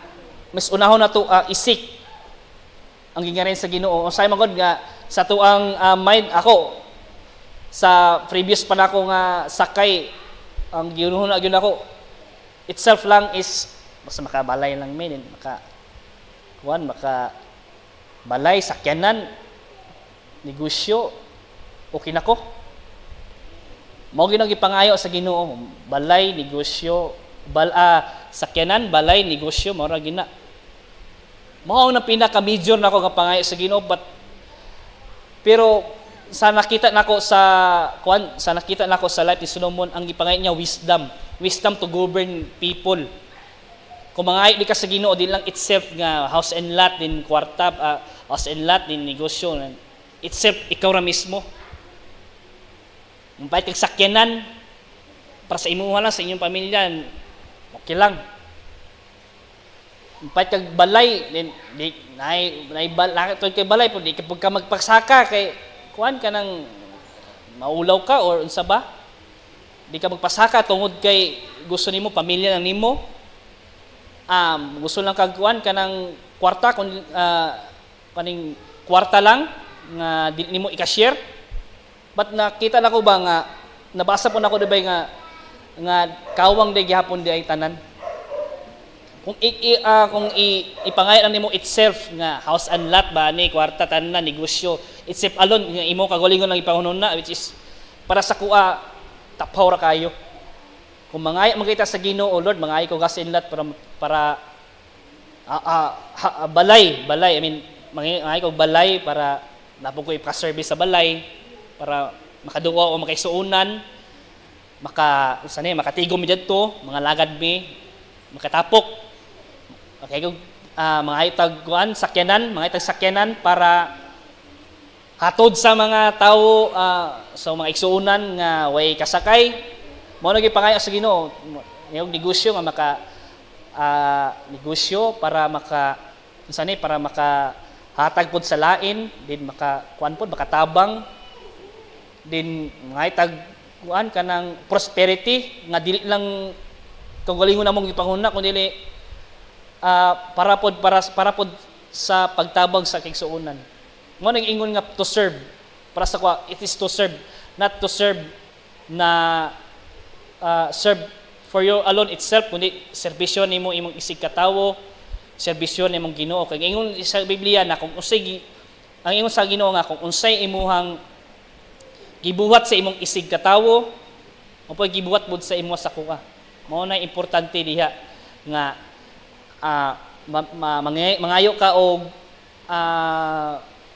mas unahon na to isik ang gingarin sa Ginoo. Unsay magod nga sa tuang mind ako sa previous pa na ako nga sakay, ang ginuhon na gyud ako itself lang is basta makabalay lang maka balay, sakyanan, negosyo, okay na ko. Mao gyud ang gipangayo sa Ginoo, balay, negosyo, sakyanan, balay, negosyo, mao ra gina. Mao ang pinaka-major nako nga pangayo sa Ginoo, pero sa nakita nako sa life ni Solomon, ang gipangayo niya wisdom to govern people. Kung mangayo di ka sa Ginoo, di lang itself nga house and lot din kwarta, house and lot din negosyo, itself ikaw ra mismo. Kung pahit kag sakyanan para sa imuha lang, sa inyong pamilya, okay lang. Kung pahit kag balay, kay balay po, di ka magpagsaka kay kuan ka nang maulaw ka or unsa ba? Di ka magpasaka tungod kay gusto nimo pamilya lang nimo. gusto lang kag kuan kanang kwarta kun kaning kwarta lang nga di nimo i-share. But nakita na ko ba nga nabasa po na ko dibay nga kawang day gihapon di ay tanan. Kung ipangayo lang nimo itself nga house and lot ba ni kwarta tanan negosyo itself alone nga imo kagulingon lang ipangunon na, which is para sa kuha tapaw ra kayo. Kung mangayo magkita sa Ginoo, Lord, mangayo ko house and lot para balay, I mean mangayo ko balay para napo ko ipa-service sa balay para makaduwa o makaisuunan, makatigom mi didto, mga lagad mi makatapok. Okay, kung mga itagkuan, mga sakyanan para hatod sa mga tao sa mga igsuunan nga way kasakay. Mao nang gipangayo sa Ginoo, yung negosyo nga negosyo para para makahatag pod sa lain, din makatabang din mga itagkuan kanang prosperity nga dili lang kagalingon namong gipanguna kundi para pod sa pagtabang sa kigsuunan. Mo nang ingon nga to serve. Para sa kwa, it is to serve, not to serve na serve for you alone itself, kundi serbisyo nimo imong isig katawo, serbisyo nimong Ginoo. Kay ingon sa Biblia na kung unsay ang ingon sa Ginoo nga kung unsay imuhang gibuhat sa imong isig katawo, o gibuhat pod sa imo sa kuha. Mao na importante diha nga mangayo ka og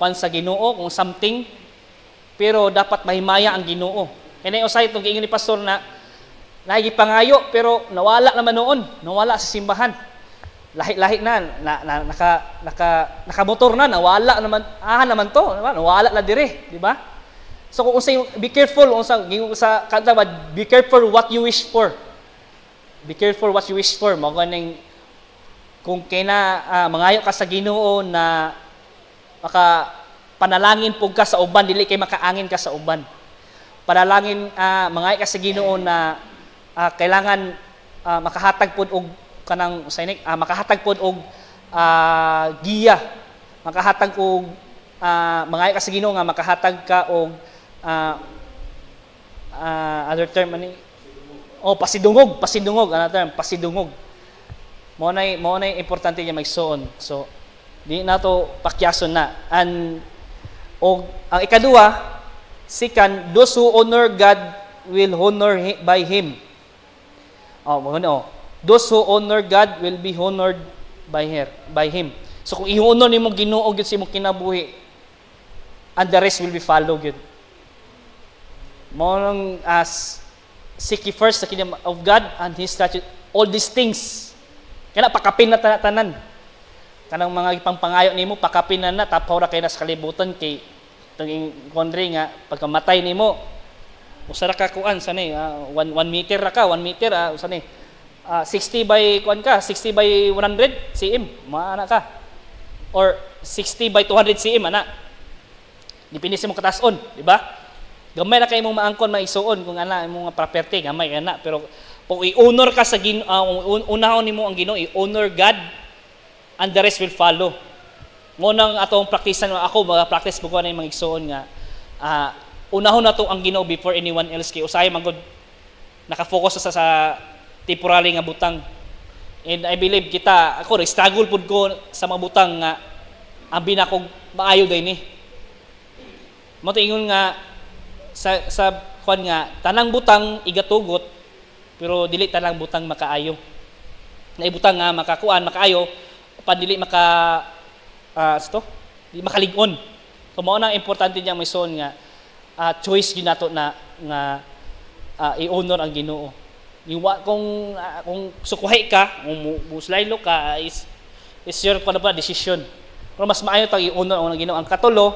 pan sa Ginoo kung something, pero dapat mahimaya ang Ginoo. Kaya usay itong giingon ni pastor na nagipangayo pero nawala naman noon, nawala sa simbahan. Lahi-lahi nakamotor na, nawala naman, naman to, diba? Nawala na dire, di ba? So kung usay, be careful, sa kanta ba, be careful what you wish for. Be careful what you wish for. Maganing kung mangayo ka sa Ginoo na panalangin pug ka sa uban, dili kay makaangin ka sa uban. Panalangin mangayo ka sa Ginoo na kailangan makahatag pod og kanang makahatag pod og giya, makahatag og mangayo ka sa Ginoo nga makahatag ka og other term ani pasidungog another term, pasidungog. Mo na importante niya magsuon. So di nato pakyason na. Ang ikaduha, second, those who honor God will honor by Him. Those who honor God will be honored by Him. So kung i-honor nimo Ginoo gyud sa imong kinabuhi, and the rest will be follow gyud. Mo nang seek ye first the kingdom of God and His statute, all these things. Kaya pakapin na tanan. Kanang mga ipangpangayo nimo pakapin na tapaw ra kay nas kalibutan kay tong kondre nga pagkamatay nimo usara ka kuan sanay 1 meter ra ka 1 meter sanay 60 by kuan ka 60 by 100 cm maana ka or 60 by 200 cm ana. Dipindi sa imong katason, di ba? Gamay na kay imong maangkon maisuon kung ana imong property gamay ana, pero kung i-honor ka sa unahon nimo ang Ginoo, i-honor God and the rest will follow. Mo nang atong practicean ako mag-practice ko na yung mga igsoon nga unahon nato ang Ginoo before anyone else kay usahay man gud naka-focus sa temporary nga butang. And I believe ako struggle pud ko sa mga butang nga ambi na kog maayo dinhi. Mo ingon nga sa kwan nga tanang butang igatugot pero dili tanang butang makaayo. Na ibutang nga makaayo pandili di makalig-on. So mao na importante niya may son nga choice gyud nato na nga i-honor ang Ginoo. Kung sukuhay ka, kung muslaylo ka is your decision. Pero mas maayo tang i-honor ang Ginoo. Ang katulo,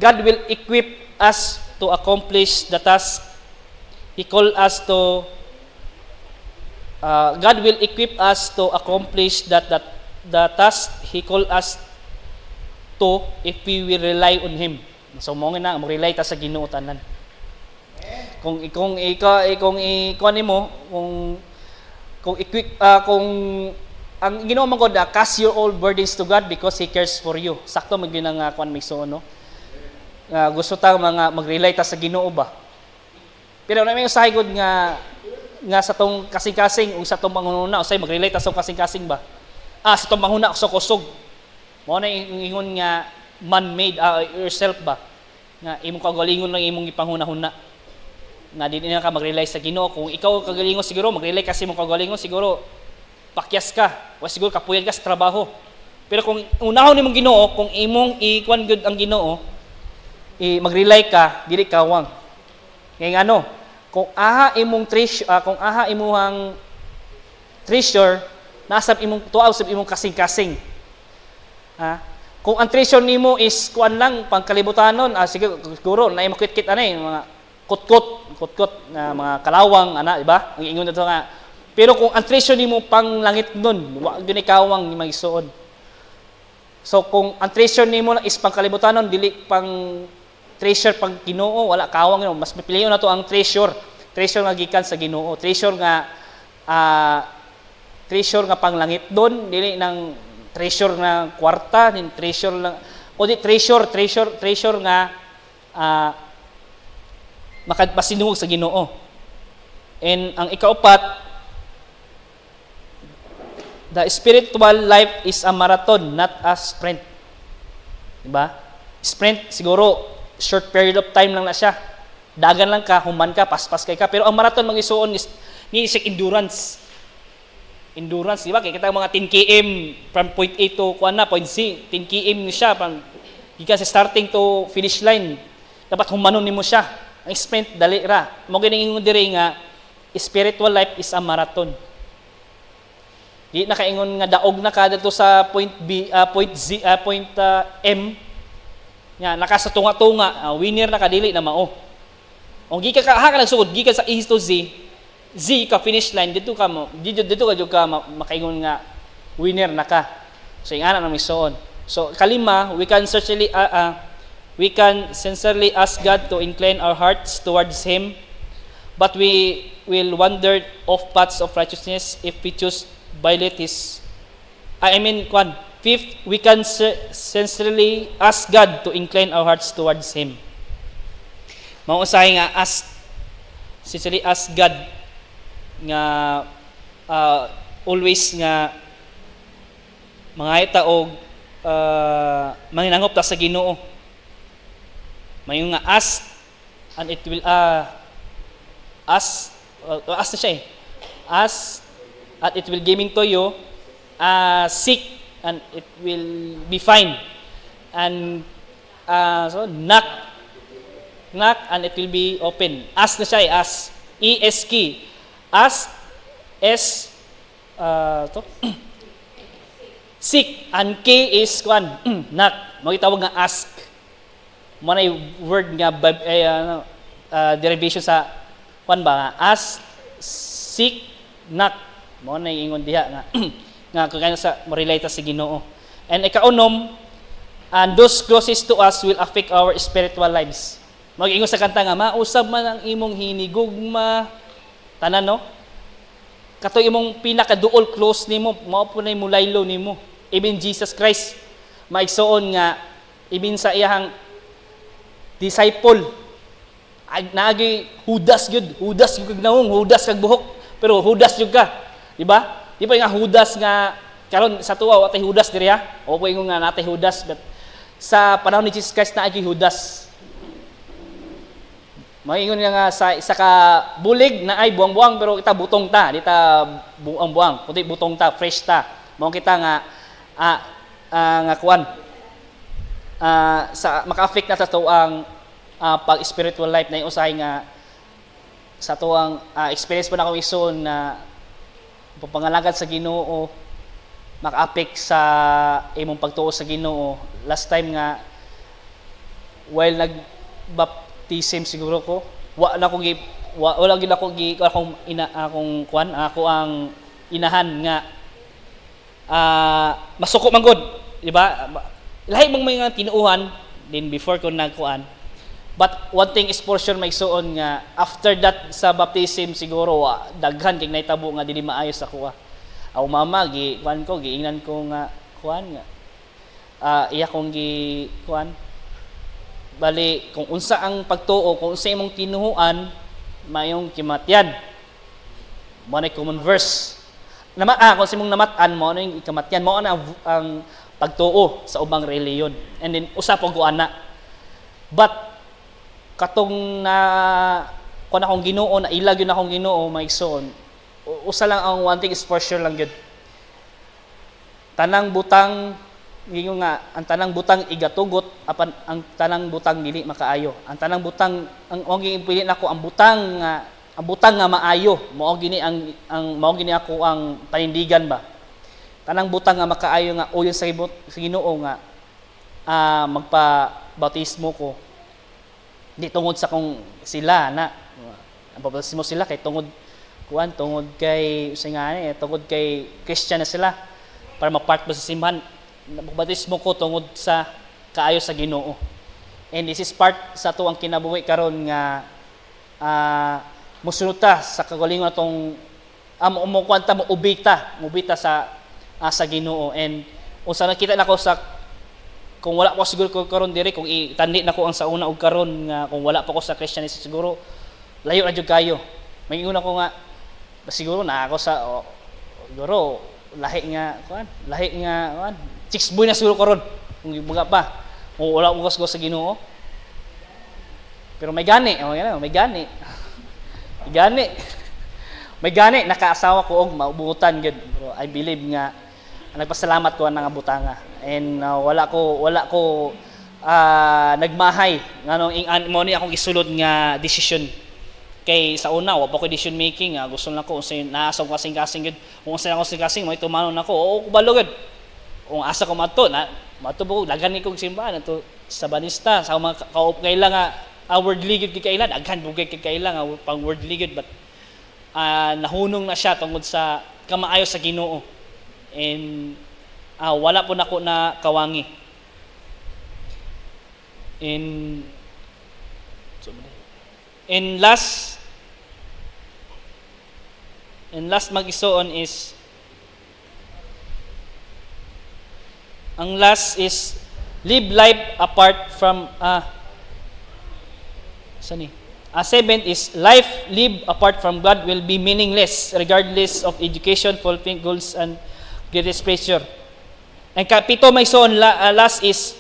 God will equip us to accomplish the task He called us to. God will equip us to accomplish the task He called us to if we will rely on Him. So mo nga mo rely ta sa Ginoo tanan. Kung equip kung ang Ginoo man gud, cast your all burdens to God because He cares for you. Sakto man gyud ang kuan migsuon, no? Gusto ta mga mag-rely ta sa Ginoo ba. Pero na may usahay gud nga sa tong kasing-kasing o sa tong manghuna usay mag-rely ta sa kasing-kasing ba. Sa tong manghuna sa kusog. Mao na ingon nga man-made yourself ba. Nga imong kagalingon lang imong ipanghuna-huna. Nga di na ka mag-rely sa Ginoo. Kung ikaw kagalingon siguro mag-rely kasi imong kagalingon siguro pakyas ka o siguro kapuyad ka sa trabaho. Pero kung unahon nimong Ginoo, kung imong ikuan gud ang Ginoo, mag-rely ka dili kawang. Kaya ano, kung aha imong treasure, kung aha imong treasure nasa imong tuaw sa imong kasing-kasing. Kung ang treasure nimo is kuan lang pangkalibutanon, siguro na makit-kit anay mga kutkot na mga kalawang ana, di ba? Ang ingon dito nga. Pero kung ang treasure nimo pang langit nun, wa gyud kawang ni magsuon. So kung ang treasure nimo is pangkalibutanon dili pang treasure pang Ginoo, wala kawang yun. Mas mapiliyon na to ang treasure nga gikan sa Ginoo, treasure nga panglangit doon, dili ng treasure nga kwarta, din treasure lang o di treasure nga makapasinuog sa Ginoo. And ang ikaapat, the spiritual life is a marathon, not a sprint. Diba? Sprint siguro short period of time lang na siya. Dagan lang ka, human ka, paspas kay ka. Pero ang marathon mag-isuon is endurance. Endurance, di ba? Kaya kita mga 10 km from point A to point C. 10 km ni siya from gikan sa starting to finish line. Dapat humanon nimo siya. Ang sprint dali ra. Mo giningon diri nga spiritual life is a marathon. Di na kaingon nga daog na ka dito sa point B, point M. Nya naka sa tunga-tunga, winner na kadili na mao. Kung gikan ka ka nagsugod gikan sa A to Z ka finish line dito ka makaingon nga winner na ka. So ingana na misuon. So kalima, we can sincerely ask God to incline our hearts towards Him, but we will wander off paths of righteousness if we choose violate His. Fifth, we can sincerely ask God to incline our hearts towards Him. Mausahay nga sincerely ask God nga always nga mga taog manginangop ta sa Ginoo. Mayon nga ask and it will ask na siya ask and it will giving to you. Seek and it will be fine. And so knock and it will be open. Ask na siya ask. ESK. Ask seek and K is knock. Magitawag nga ask. Mo na word nga derivation sa ask, seek, knock. Mo na ingon diha nga nga kaya sa mo-relate sa Ginoo. And ikaunom, and those closest to us will affect our spiritual lives. Mag-ingon sa kanta nga, mausab man ang imong hinigugma, tanan no? Kato imong pinakaduol close nimo, mao po na mulaylo nimo. Even Jesus Christ, maigsoon nga, even sa iyahang disciple, naagi Judas gyud kag naong, Judas kag buhok, pero Judas gyud ka, di ba? Di ba nga Judas nga karon sa tuwa watay Judas diri ha? O po ingon nga natay Judas, but sa panahon ni Jesus Christ naagi Judas. Maingon nga sa isa ka bulig na ay buang-buang pero kita butong ta, di ta buang-buang, kundi butong ta, fresh ta. Mao kita nga nga kuan sa maka-affect na sa tuang pag spiritual life na usahay nga sa tuang experience pa na ko ison na pagpangalagad sa Ginoo maka-affect sa imong pagtuo sa Ginoo. Last time nga while nag-baptism siguro ko, wala gid ako ako ang inahan nga masuko man gud, di ba? Lahi bang mga tinuuhan din before ko nagkuan. But one thing is for sure may suon nga after that sa baptism siguro daghan kay naitabo nga dili maayos ako. Aw mama kuan ko giingnan ko nga kuan nga iya kong kuan bali kung unsa ang pagtuo, kung unsa imong tinuhuan mayong kimatyan mo na common verse kung sa imong namatan mo na yung ikamatyan mo na ang pagtuo sa ubang reliyon, and then usa po guana. But katong na kung akong Ginoo na ilag yun akong Ginoo maigsoon, usa lang ang one thing is for sure lang gyud, tanang butang gingon nga ang tanang butang igatugot apan ang tanang butang dili makaayo. Ang tanang butang ang gipili nako ang butang nga maayo mao gini ang mao gini ako ang panindigan ba. Tanang butang nga makaayo nga uyon sa Ginoo nga magpa-bautismo ko. Di tungod sa kung sila na ang bautismo sila kay tungod kay tungod kay Christian na sila para ma-part ba sa simbahan. Bautismo ko tungod sa kaayo sa Ginoo. And this is part sa to ang kinabuhi karon nga musunod ta sa kagalingon atong umukwanta mo ubita sa Ginoo. And unsa nakita nako sa kung wala pa siguro ko karon dire kung itandi nako ang sa una og karon nga kung wala pa ko sa Christianity siguro layo ra jud kayo. May una ko nga siguro na ako sa siguro lahi nga chicks boy na siguro karon kung mga pa kung wala mo sa Ginoo. Pero may gani nakaasawa ko og maubutan gid. Pero I believe nga nagpasalamat ko nga butanga, and wala ko nagmahay nganong mo ni akong gisulod nga decision. Kay sa una wa pa ko decision making, gusto lang ko unsay naasam kasing-kasing gid. Kung unsay ako kasing may tumanon nako, oo kubalo gid. Kung asa ko mato po daghan ko simbahan ato sa Banista sa mga kaup kailan nga wordly gid kailan aghan bugay kailan nga pang wordly gid, but nahunong na siya tungod sa kamaayo sa Ginoo, and wala po nako na kawangi. And last mag-isuon is ang last is live life apart from seventh is life live apart from God will be meaningless regardless of education, fulfilling goals and greatest pleasure. And kapito may isuon last is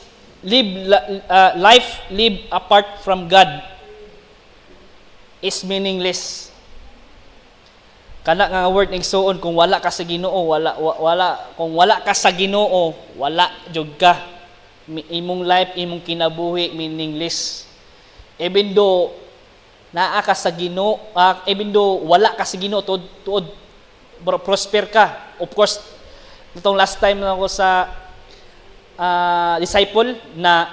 life live apart from God is meaningless. Kana nga word ning suon kung wala ka sa Ginoo, kung wala ka sa Ginoo, wala jud ka. Imong life, imong kinabuhi meaningless. Even though naa ka sa Ginoo, even though wala ka sa Ginoo tuod prosper ka. Of course, nitong last time na ako sa disciple na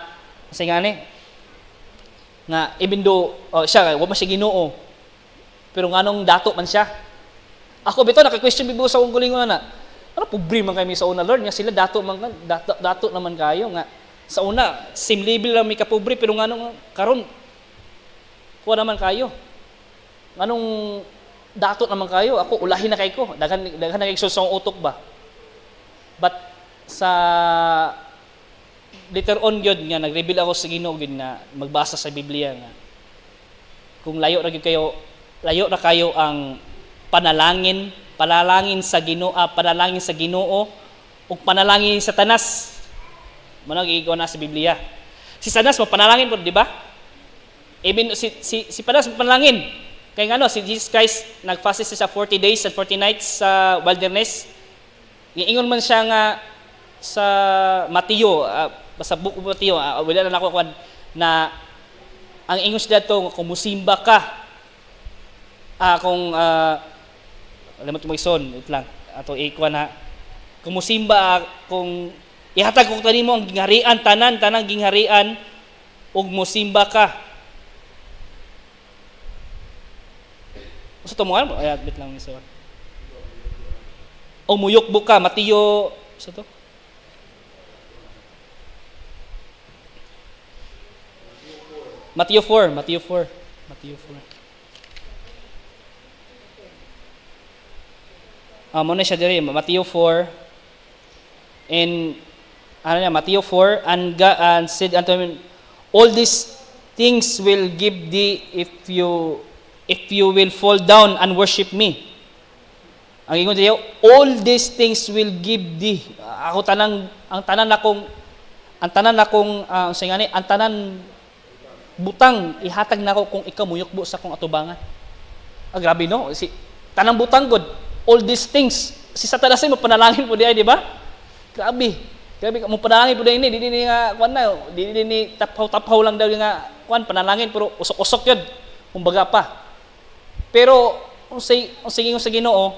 nga even though siya wa man siya Ginoo, pero nganong dato man siya. Ako bitaw naka-question bibo sa akong gulingon na. Ano pobre man kami sa una Lord, nga sila dato naman kayo nga sa una same level lang mi ka pobre, pero nganong karon kuha naman kayo. Nganong dato naman kayo, ako ulahin na kay ko. Daghan na kay susong utok ba. But sa later on gyud nga nag-reveal ako sa Ginoo gyud na magbasa sa Biblia nga kung layo ra kayo ang panalangin sa Ginoo, ug panalangin sa Satanas. Mano giigo na sa Biblia. Si Satanas mo panalangin po, di ba? Even si Satanas mo panalangin. Kay ngano si Jesus Christ nagfast siya sa 40 days and 40 nights sa wilderness. Giingon man siya nga sa Mateo, sa book of Mateo, wala na ako na ang ingon siya dito kung musimba ka kung alam mo tumaison, lang ato ikwa na kung musimba kung ihatag ko kanimo ang gingharian tanang gingharian ug musimba ka. Usa to mo ayat bit lang ni so. O muyokbo ka Mateo sa to. Matthew 4. Muna siya diri Matthew 4 and Matthew 4, and God and said unto him, all these things will give thee if you will fall down and worship me. Ang ingon diyo, all these things will give thee. Ang tanan butang ihatag nako kung ikaw muyukbo sa kong atubangan. Grabe no? Tanang butang god, all these things. Si Satanas mo panalangin po di ba? Grabe mo panalangin po di ni nga kuan na, di ni taphaw lang daw nga kuan panalangin pero usok-usok yun. Kumbaga pa. Pero sige sa Ginoo,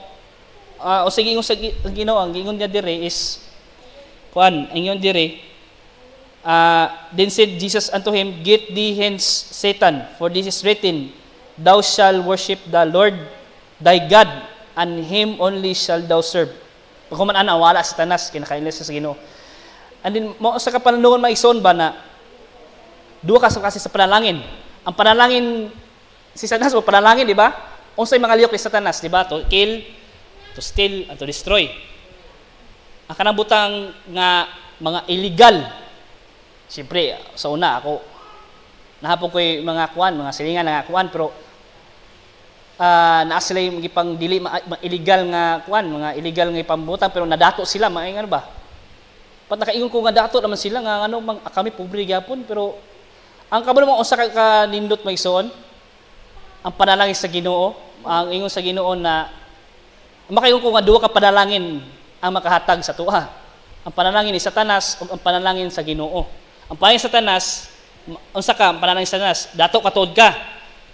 ang ingon niya dire is kuan, ang ingon dire then said Jesus unto him, get thee hence, Satan, for this is written, thou shalt worship the Lord thy God, and him only shall thou serve. Pagkuman wala sa Satanas, kinakainis sa Ginoo. And then, sa kapanunungan maison ba na duha ka kasi sa panalangin. Ang panalangin, si Satanas o panalangin, di ba? Unsay mga liyok ni Satanas, di ba? To kill, to steal, and to destroy. Ang kanang butang nga mga illegal. Siyempre, sa una, ako, nahapon ko yung mga kuwan, mga silingan na kuwan, pero naa sila yung ipang dili, illegal nga kuwan, mga illegal nga ipambutang, pero nadato sila, mga ano ba? Pat nakaingon ko nga dato naman sila, nga ano, kami pobre gyapon, pero ang kabalo mo, usa ka nindot maigsoon, ang panalangin sa Ginoo, ang ingon sa Ginoo na, makaingon ko nga duwa ka panalangin ang makahatag sa tuwa. Ang panalangin ni Satanas o ang panalangin sa Ginoo. Ang panalangin sa Satanas, unsa ka panalangin sa Satanas, dato katod ka.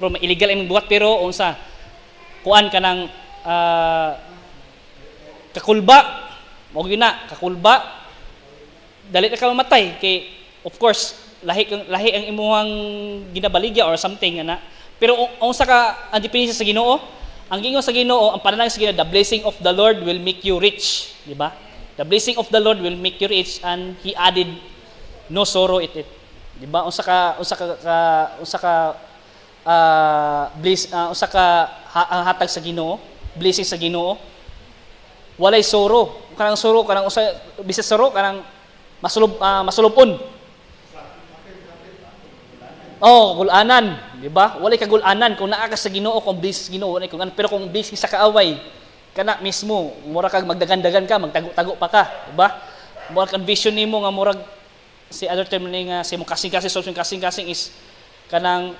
Pero illegal imong buhat pero unsa kuan ka ng kakulba. Mo gina kakulba. Dali ka mamatay kay of course lahi ang imuhang ginabaligya or something ana. Pero unsa ka ang depensa sa Ginoo? Ang gingon sa Ginoo, ang panalangin sa Ginoo, the blessing of the Lord will make you rich, di ba? The blessing of the Lord will make you rich, and he added no sorrow it. Di ba? Unsa ka ang hatag sa Ginoo, blessing sa Ginoo, walay sorrow. Kanang sorrow kanang usa bisag sorrow kanang masulubon. Gulanan, di ba? Walay kagulanan kung naa ka sa Ginoo, kung blessing sa Ginoo, walay kung pero kung blessing sa kaaway, kana mismo, mura kag magdagan-dagan ka, magtago-tago pa ka, di ba? Mura kang vision nimo nga murag si other term ni nga si mo kasing-kasing solution kasing-kasing is kanang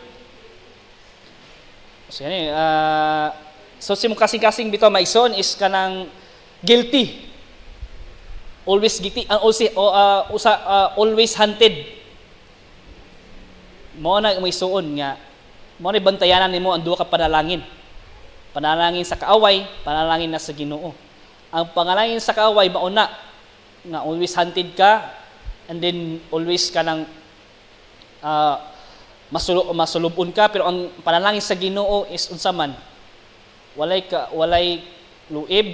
so si mo kasing-kasing bitaw maison is kanang guilty. Always guilty, always hunted. Mao na may suon nga mao ni bantayanan nimo ang duha ka panalangin. Panalangin sa kaaway, panalangin na sa Ginoo. Ang panalangin sa kaaway mauna nga always hunted ka and then always ka nang masulubon ka, pero ang panalangin sa Ginoo is unsa man walay luib,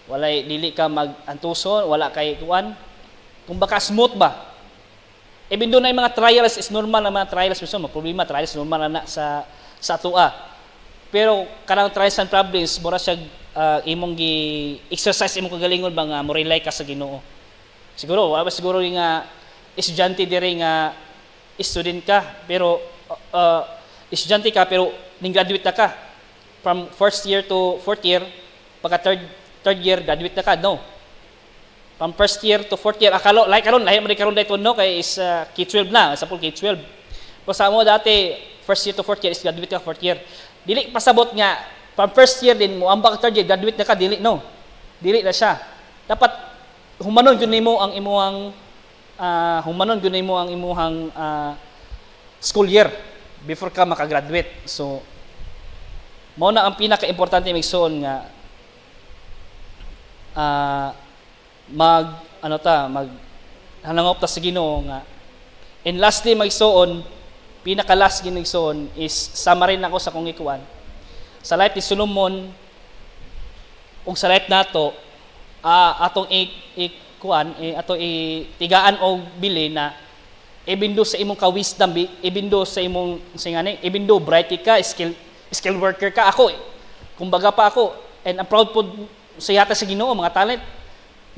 walay dili ka magantuson, wala kay kuan. Kung baka smooth ba? Even doon na yung mga trials is normal na mga trials, so problema trials normal na sa atua. Pero kanang trials and problems mura siya imong gi-exercise imong kagalingon ba nga mo rely ka sa Ginoo. Siguro nga estudyante diri nga student ka pero estudyante ka pero ning graduate na ka from first year to fourth year, pagka third year graduate na ka, no. From first year to fourth year, karon lahi man karon dayton no kay is K12 na, sa pool K12. Pero sa mo dati first year to fourth year is graduate ka fourth year. Dili pasabot nga from first year din mo ambak third year graduate na ka, dili no. Dili na siya. Dapat humanon gyud nimo ang imuhang school year before ka makagraduate. So mao na ang pinaka-importante migsuon nga hanangop ta sa Ginoo nga. And lastly magsuon, pinaka-last ginigsuon is summary nako sa kong ikuan. Sa life ni Solomon ug sa life nato atong tigaan og bili na ibindo sa imong ka-wisdom, ibindo sa imong ibindo bright ka, skill worker ka ako. Kumbaga pa ako, and I'm proud po sa yata sa Ginoo mga talent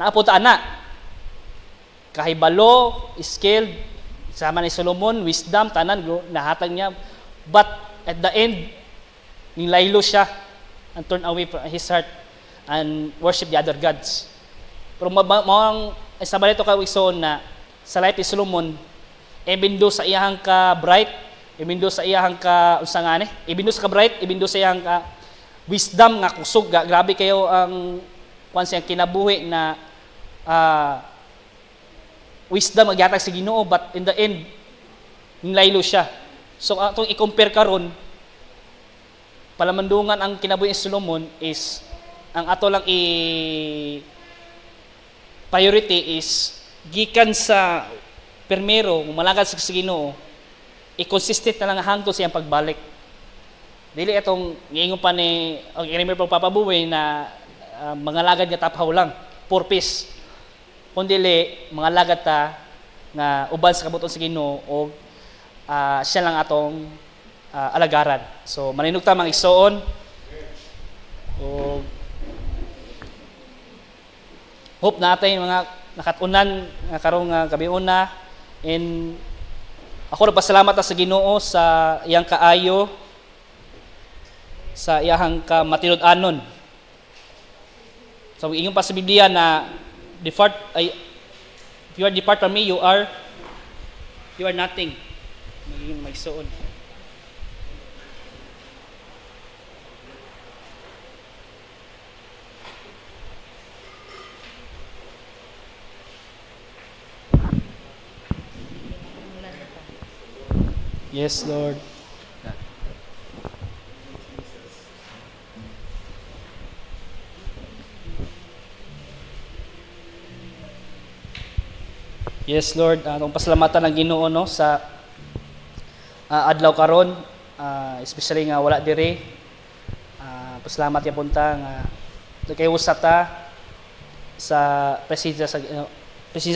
naapunta ana kahibalo, skilled, sama ni Solomon, wisdom, tanan nahatag niya, but at the end nilaylo siya and turn away from his heart and worship the other gods. Pero mawang sa balito ka wison na sa life ni Solomon, even though sa iyang ka bright, even though sa iyang ka unsa nga ni, even though sa ka bright, even though sa iyang ka wisdom nga kusog, grabe kayo ang kung siyang kinabuhi na wisdom magyatag sa Ginoo, but in the end nilaylo siya. So atong i-compare karon, palamandungan ang kinabuhi ni Solomon is ang ato lang priority is gikan sa permero malagad sa Ginoo, i-consistent na lang hangtod sa iyang pagbalik. Dili atong giingon pa ni remember papabuhay na mga lagad nga taphaw lang, purpose. Kundi mga lagad ta nga uban sa kabuton sa Ginoo o siya lang atong alagaran. So maninugta mga igsoon o hope natin mga nakatunan nga karong gabiuna, and ako nagpasalamat sa Ginoo sa iyang kaayo, sa iyang kamatinud-anon. So ingon pa sa Biblia na if you are depart from me, you are nothing. Magiging magsuon. Yes, Lord. Yes, Lord. Atong pasalamatan ng Ginoo no sa adlaw karon, especially nga wala dire. Pasalamat ya punta nga kay usata sa presensya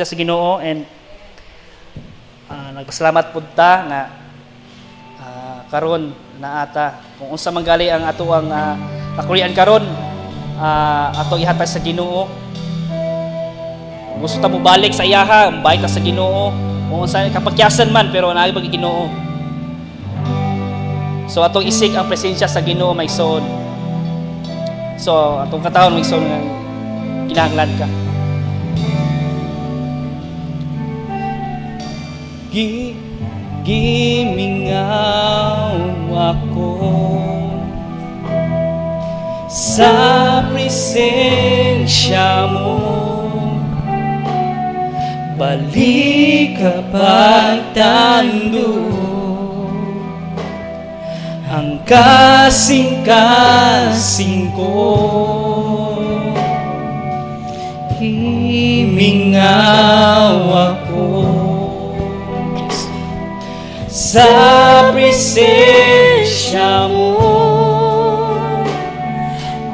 sa Ginoo, and nagpasalamat punta nga karon na ata kung unsa man gali ang ato ang kakulian karon, ato ihatag sa Ginoo. Kung gusto ta mo balik sa iyaha, balik ta sa Ginoo. Kung unsa kapagyasan man pero naay pag Ginoo. So atong isig ang presensya sa Ginoo may son. So atong katawon may son nga kinahanglan ka. Gimingaw ako sa presensya mo, balik kapag tando ang kasing-kasing ko. Himingaw ako sa presensya mo,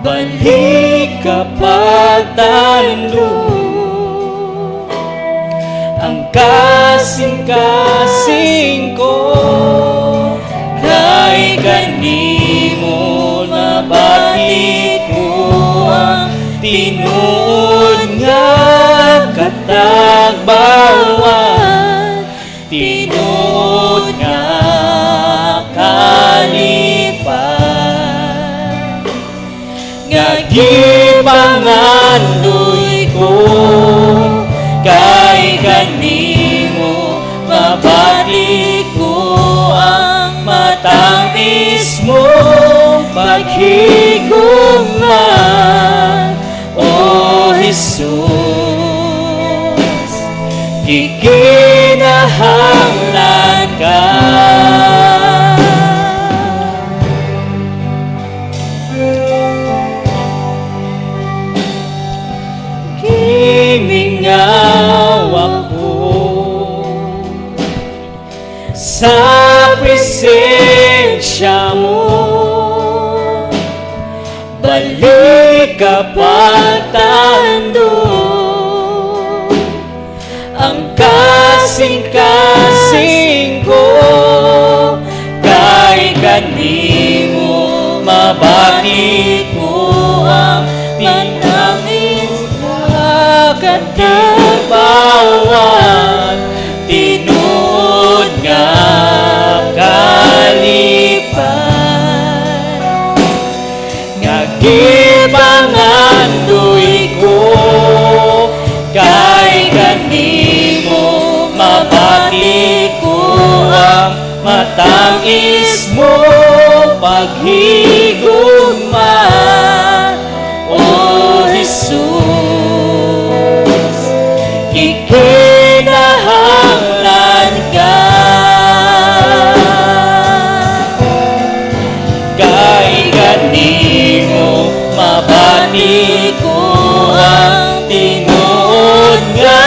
balik kapag tando ang kasing-kasing ko. Kay kanimo nabati ko ang tinuod nga katagbawan, tinuod nga kalipan, nga gipangandoy ko. Kay kanimo mabati ko ang matangis mo paghigugma, O Jesus, gikinahanglan ka. Gimingaw ako sa presensya mo, balik kapag tando ang kasing-kasing ko. Kay kanimo mabati ko ang katagbawan, tinuod nga kalipay. Nga gipangandoy ko, kay kanimo mabati ko ang matangis mo paghigugma. O Jesus, ikinahanglan ka, kay kanimo mabati ko ang tinuod nga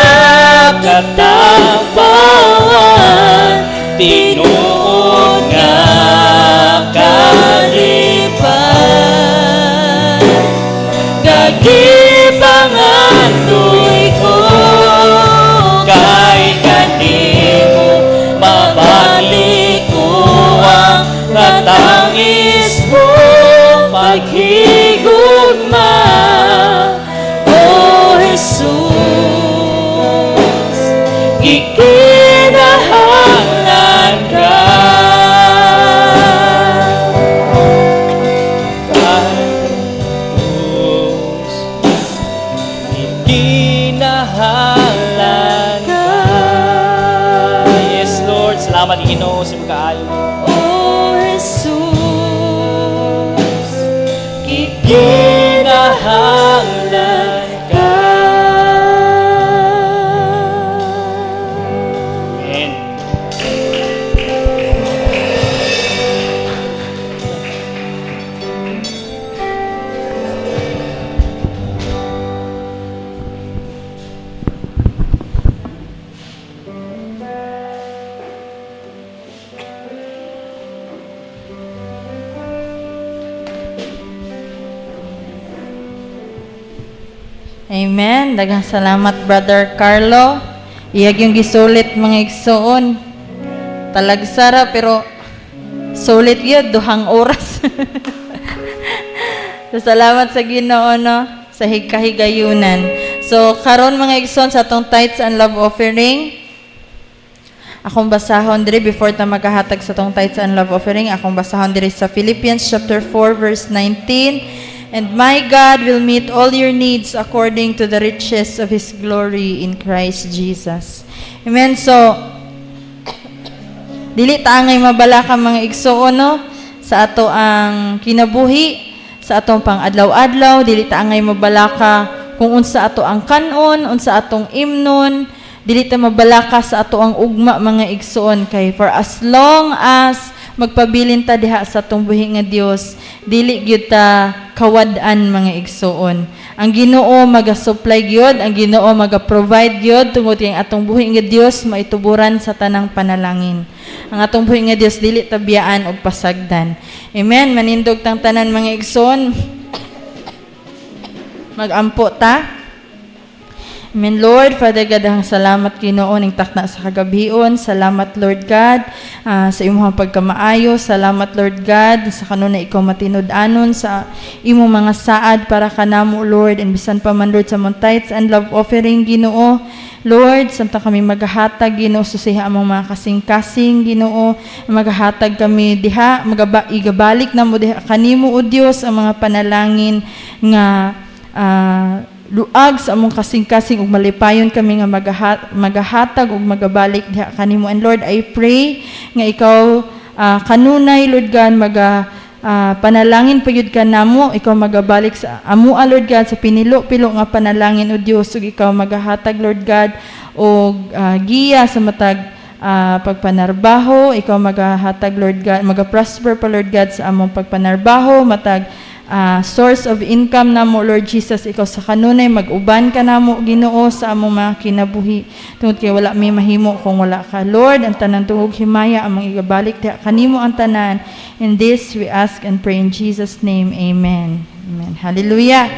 katagbawan, tinuod nga kalipay. Gagipangandoy ko, kay kanimo mabalik ko ang natangis mo paghigugma. O Jesus, ikinahanglan ka, ikinahanglan ka. Yes, Lord. Salamat, Ginoo, sa pagkaayo. O Jesus, ikinahanglan ka. Amen. Amen. Daghang salamat, Brother Carlo. Iyag yung gisulit mga igsoon. Talagsara pero sulit yun, 2 oras. So, salamat sa Ginoo no, sa higkahigayunan. So karon mga igsoon sa atong tithes and love offering. Akong basahon diri before ta magahatag sa atong tithes and love offering. Akong basahon diri sa Philippians chapter 4 verse 19. And my God will meet all your needs according to the riches of His glory in Christ Jesus. Amen. So, dili ta angay mabalaka mga igsoon no, sa ato ang kinabuhi, sa atong pang-adlaw-adlaw, dili ta angay mabalaka kung unsa ato ang kanon, unsa atong imnon, dili ta mabalaka sa ato ang ugma mga igsoon kay for as long as magpabilin ta diha sa atong buhi nga Dios, dili gyud ta kawad-an mga igsoon. Ang Ginoo maga-supply gyud, ang Ginoo maga-provide gyud tungod kay atong buhi nga Dios maituburan sa tanang panalangin. Ang atong buhi nga Dios dili ta biyaan og pasagdan. Amen. Manindog tang tanan mga igsoon. Magampo ta. Amen, Lord. Father God, ang salamat Ginoo ning takna sa kagabion. Salamat, Lord God, sa imong pagkamaayo. Salamat, Lord God, sa kanunay ikaw matinud-anon sa imong mga saad para kanamo, Lord. And bisan pa man, Lord, sa mong tithes and love offering, Ginoo. Lord, samtang kami maghahatag, Ginoo, susiha among mga kasing-kasing, Ginoo. Maghahatag kami diha, igabalik na mo diha kanimo, O Dios, ang mga panalangin nga luag sa among kasing-kasing ug malipayon kami nga magahatag ug magabalik diha kanimo. And Lord, I pray nga ikaw kanunay, Lord God, panalangin payud ka namo, ikaw magabalik sa amua, Lord God, sa pinilo-pilo nga panalangin, O Dios, ug ikaw magahatag, Lord God, og giya sa matag pagpanarbaho, ikaw magahatag, Lord God, magaprosper pa, Lord God, sa among pagpanarbaho, matag source of income namo, Lord Jesus, ikaw sa kanunay mag-uban ka namo, Ginoo, sa among mga kinabuhi tungod kay wala may mahimo kung wala ka, Lord. Ang tanan tungog himaya among igabalik diha kanimo ang tanan. In this we ask and pray in Jesus name. Amen. Amen. Hallelujah.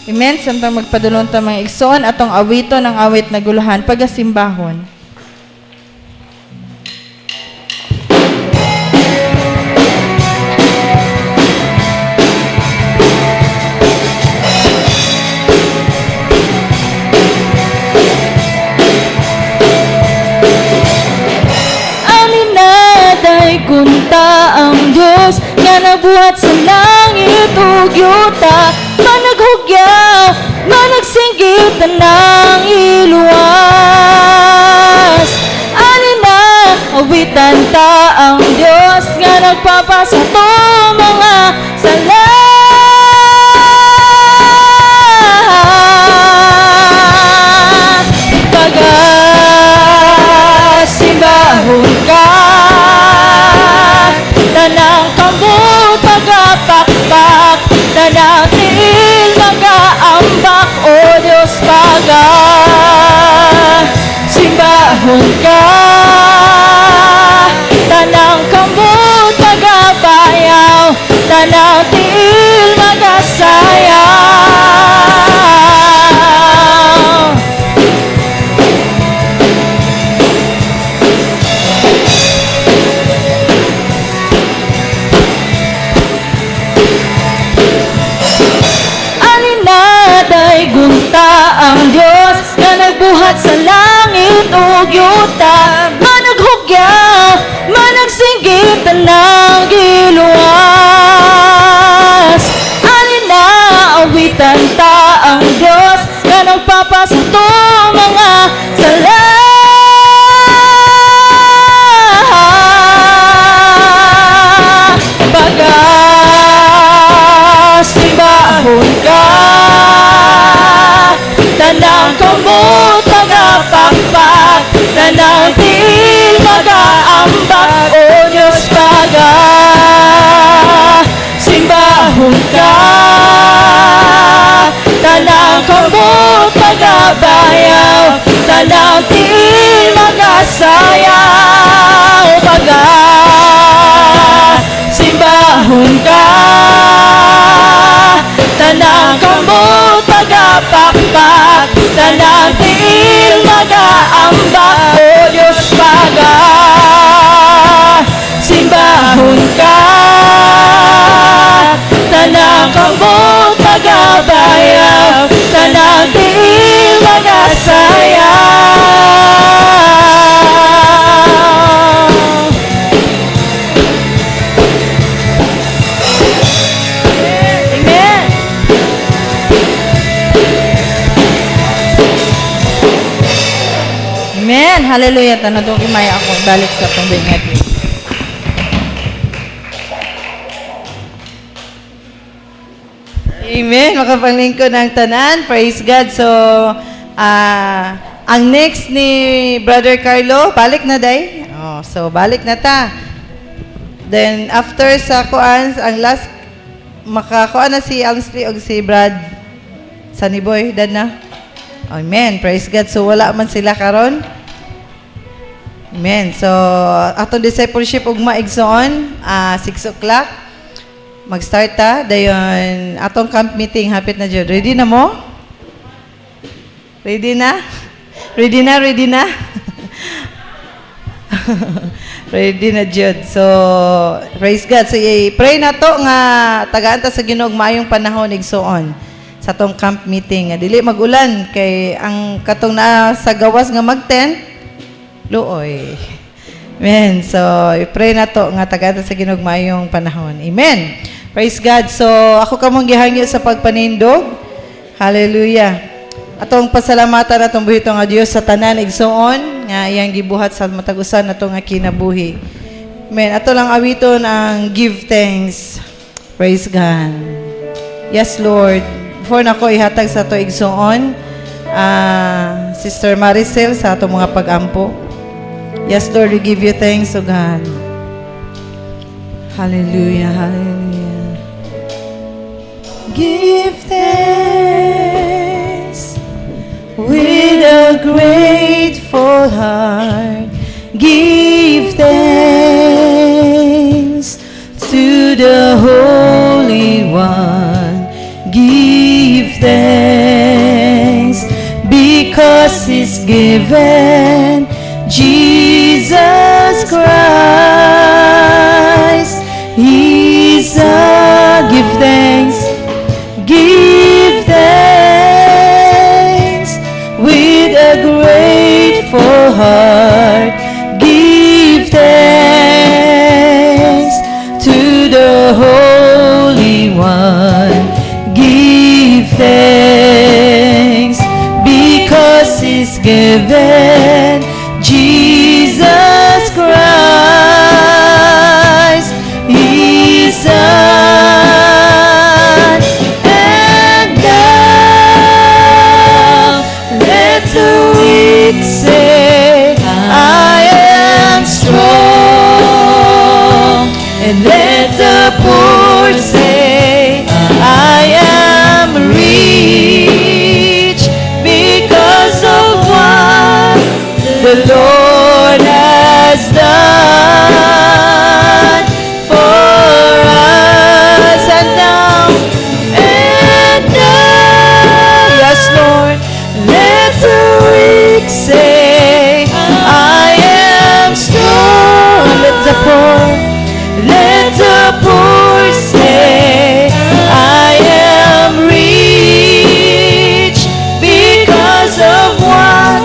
Amen. Samtang magpadulong ta mga igsoon atong awiton ang awit na guluhan pagasimbahon. nagbuhat sa langit ug yuta, managhugyaw, managsinggit ng iluwas. Ani na awitan ta ang Dios nga nagpapasato mga sala. Pagasimbahon ka, tanang kamot magapakpak, tanang tiil magaambak, o Diyos pagasimbahon ka, tanang kamot magabayaw, tanang tiil magasayaw. Alinaday gunta ang Diyos nga nagbuhat sa langit ug yuta, managhugyaw, managsinggit ng giluwas. Alina awitan ta ang Diyos nga nagpapasato mga sala. Pagasimbahon ka, tanang kamot magapakpak, tanang tiil magaambak, o Diyos pagasimbahon ka, tanang kamot magabayaw, tanang tiil magasayaw. Pagasimbahon ka, tanang kamot magapakpak, tanang tiil magaambak, o Diyos pagasimbahon ka, tanang kamot magabayaw, tanang tiil magasayaw. Amen. Amen. Hallelujah. Tanadong imaya ako balik sa pambingad. Amen. Makapaglingkod ng tanan. Praise God. So, ang next ni Brother Carlo, balik na day. Oh, so, balik na ta. Then, after sa kuan, ang last, makakuan na si Almsley o si Brad Saniboy. Dad na? Amen. Praise God. So, wala man sila karon. Amen. So, atong discipleship ugma igsoon, 6 o'clock. Mag-start ta. Dayon, atong camp meeting, hapit na dyan. Ready na mo? Ready na? Ready na? Ready na? Ready na dyan. So, praise God. So, pray na to nga tagaan ta sa Ginoo mayong panahon igsoon sa tong camp meeting. Dili magulan kay ang katong na sa gawas nga mag-tent, luoy. Amen. So, pray na to nga tagaan ta sa Ginoo mayong panahon. Amen. Praise God. So, ako kamong gihangyo sa pagpanindog. Hallelujah. Atong pasalamatan atong buhito nga Dios sa tanan igsoon nga iyang gibuhat sa matag-usan nato nga kinabuhi. Amen. Ato lang awiton ang give thanks. Praise God. Yes, Lord. Before nako ihatag sa to igsoon, Sister Maricel sa ato mga pag-ampo. Yes, Lord, we give you thanks, O God. Hallelujah, hallelujah. Give thanks with a grateful heart. Give thanks to the Holy One. Give thanks because He's given Jesus Christ. He's give thanks, give thanks with a grateful heart. Give thanks to the Holy And let the poor say, I am rich because of what the Lord has done for us. And now, yes, Lord, let the weak say, I am strong. Let the poor say, I am rich because of what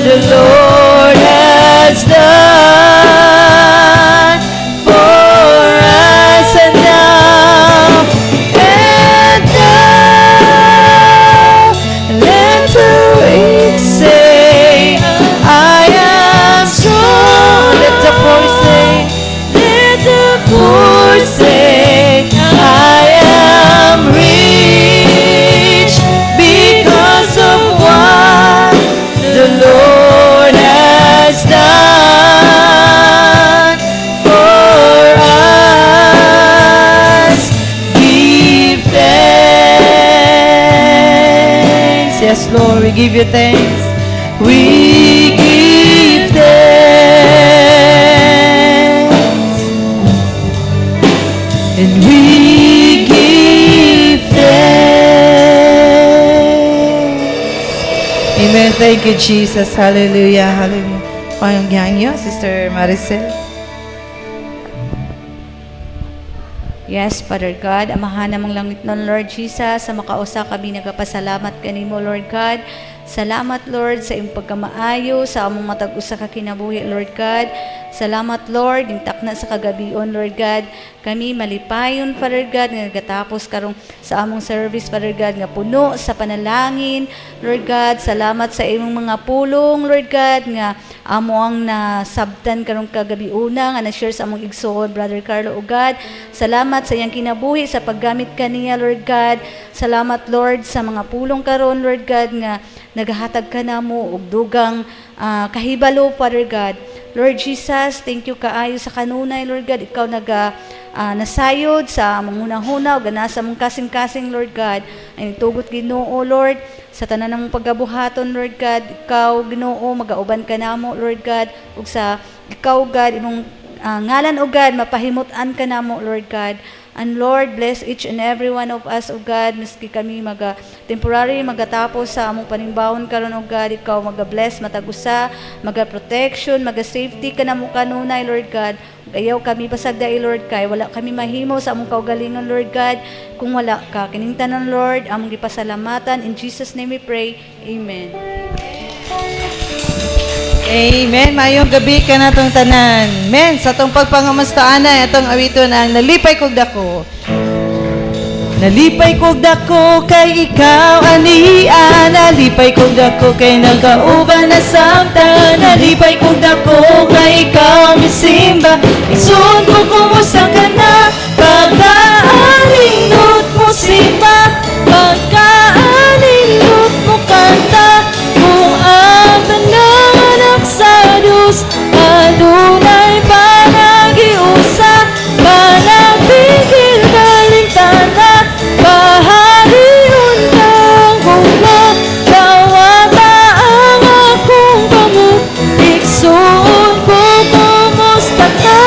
the Lord has done for us. And now, let the weak say, I am strong. Let the poor say, I am rich because of what the Lord has done for us. Give thanks. Yes, Lord, we give you thanks. We give thanks. And we give thanks. Amen. Thank you, Jesus. Hallelujah. Hallelujah. Pangyang niyo, Sister Maricel. Yes, Father God, amahan namang langit nun, Lord Jesus, sa makausa kami nagapasalamat kanimo, Lord God. Salamat, Lord, sa iyong pagkamaayo, sa among matag usa ka kinabuhi, Lord God. Salamat, Lord, yung takna sa kagabion, Lord God. Kami malipayon, Father God, nga nagatapos karong sa among service, Father God, nga puno sa panalangin, Lord God. Salamat sa imong mga pulong, Lord God, nga amo ang nasabtan karong kagabiuna, nga na-share sa among igsoon, Brother Carlo, O God. Salamat sa iyang kinabuhi, sa paggamit kaniya, Lord God. Salamat, Lord, sa mga pulong karon, Lord God, nga nagahatag ka na mo og dugang kahibalo, Father God. Lord Jesus, thank you kaayo sa kanunay, Lord God. Ikaw nasayod sa among hunahuna o ganasa mong kasing-kasing, Lord God. Ay tugot Ginoo, Lord, sa tanan ng paggabuhaton, Lord God. Ikaw, Ginoo, magauban ka namo, Lord God. Ug sa ikaw, God, imong ngalan, O God, mapahimutan ka namo, Lord God. And Lord, bless each and every one of us, O God, miski kami temporary magatapos sa among panimbawon karon, O God. Ikaw maga-bless, matagusa, maga-protection, maga-safety ka na mo kanunay, Lord God. Ayaw kami pasagday, Lord, kay wala kami mahimo sa among kaugalingon, Lord God, kung wala ka. Kining tanan, Lord, among gipasalamatan. In Jesus' name we pray. Amen. Amen. Mayong gabi ka na itong tanan. Men, sa itong pagpangamustaana, itong awito na nalipay kog dako. Nalipay kog dako kay ikaw ania. Nalipay kog dako kay nagauban na samta. Nalipay kog dako kay ikaw misimba. Isun ko kumusta ka na. Pagkaalinot mo simba. Pagkaalinot mo kanta. Kung ang tanang anak sa Diyos, adunay panagiusa, panagpigil kalintana, pahariun ng bunga, kawata ang akong pamut, iksuon ko kumusta ka.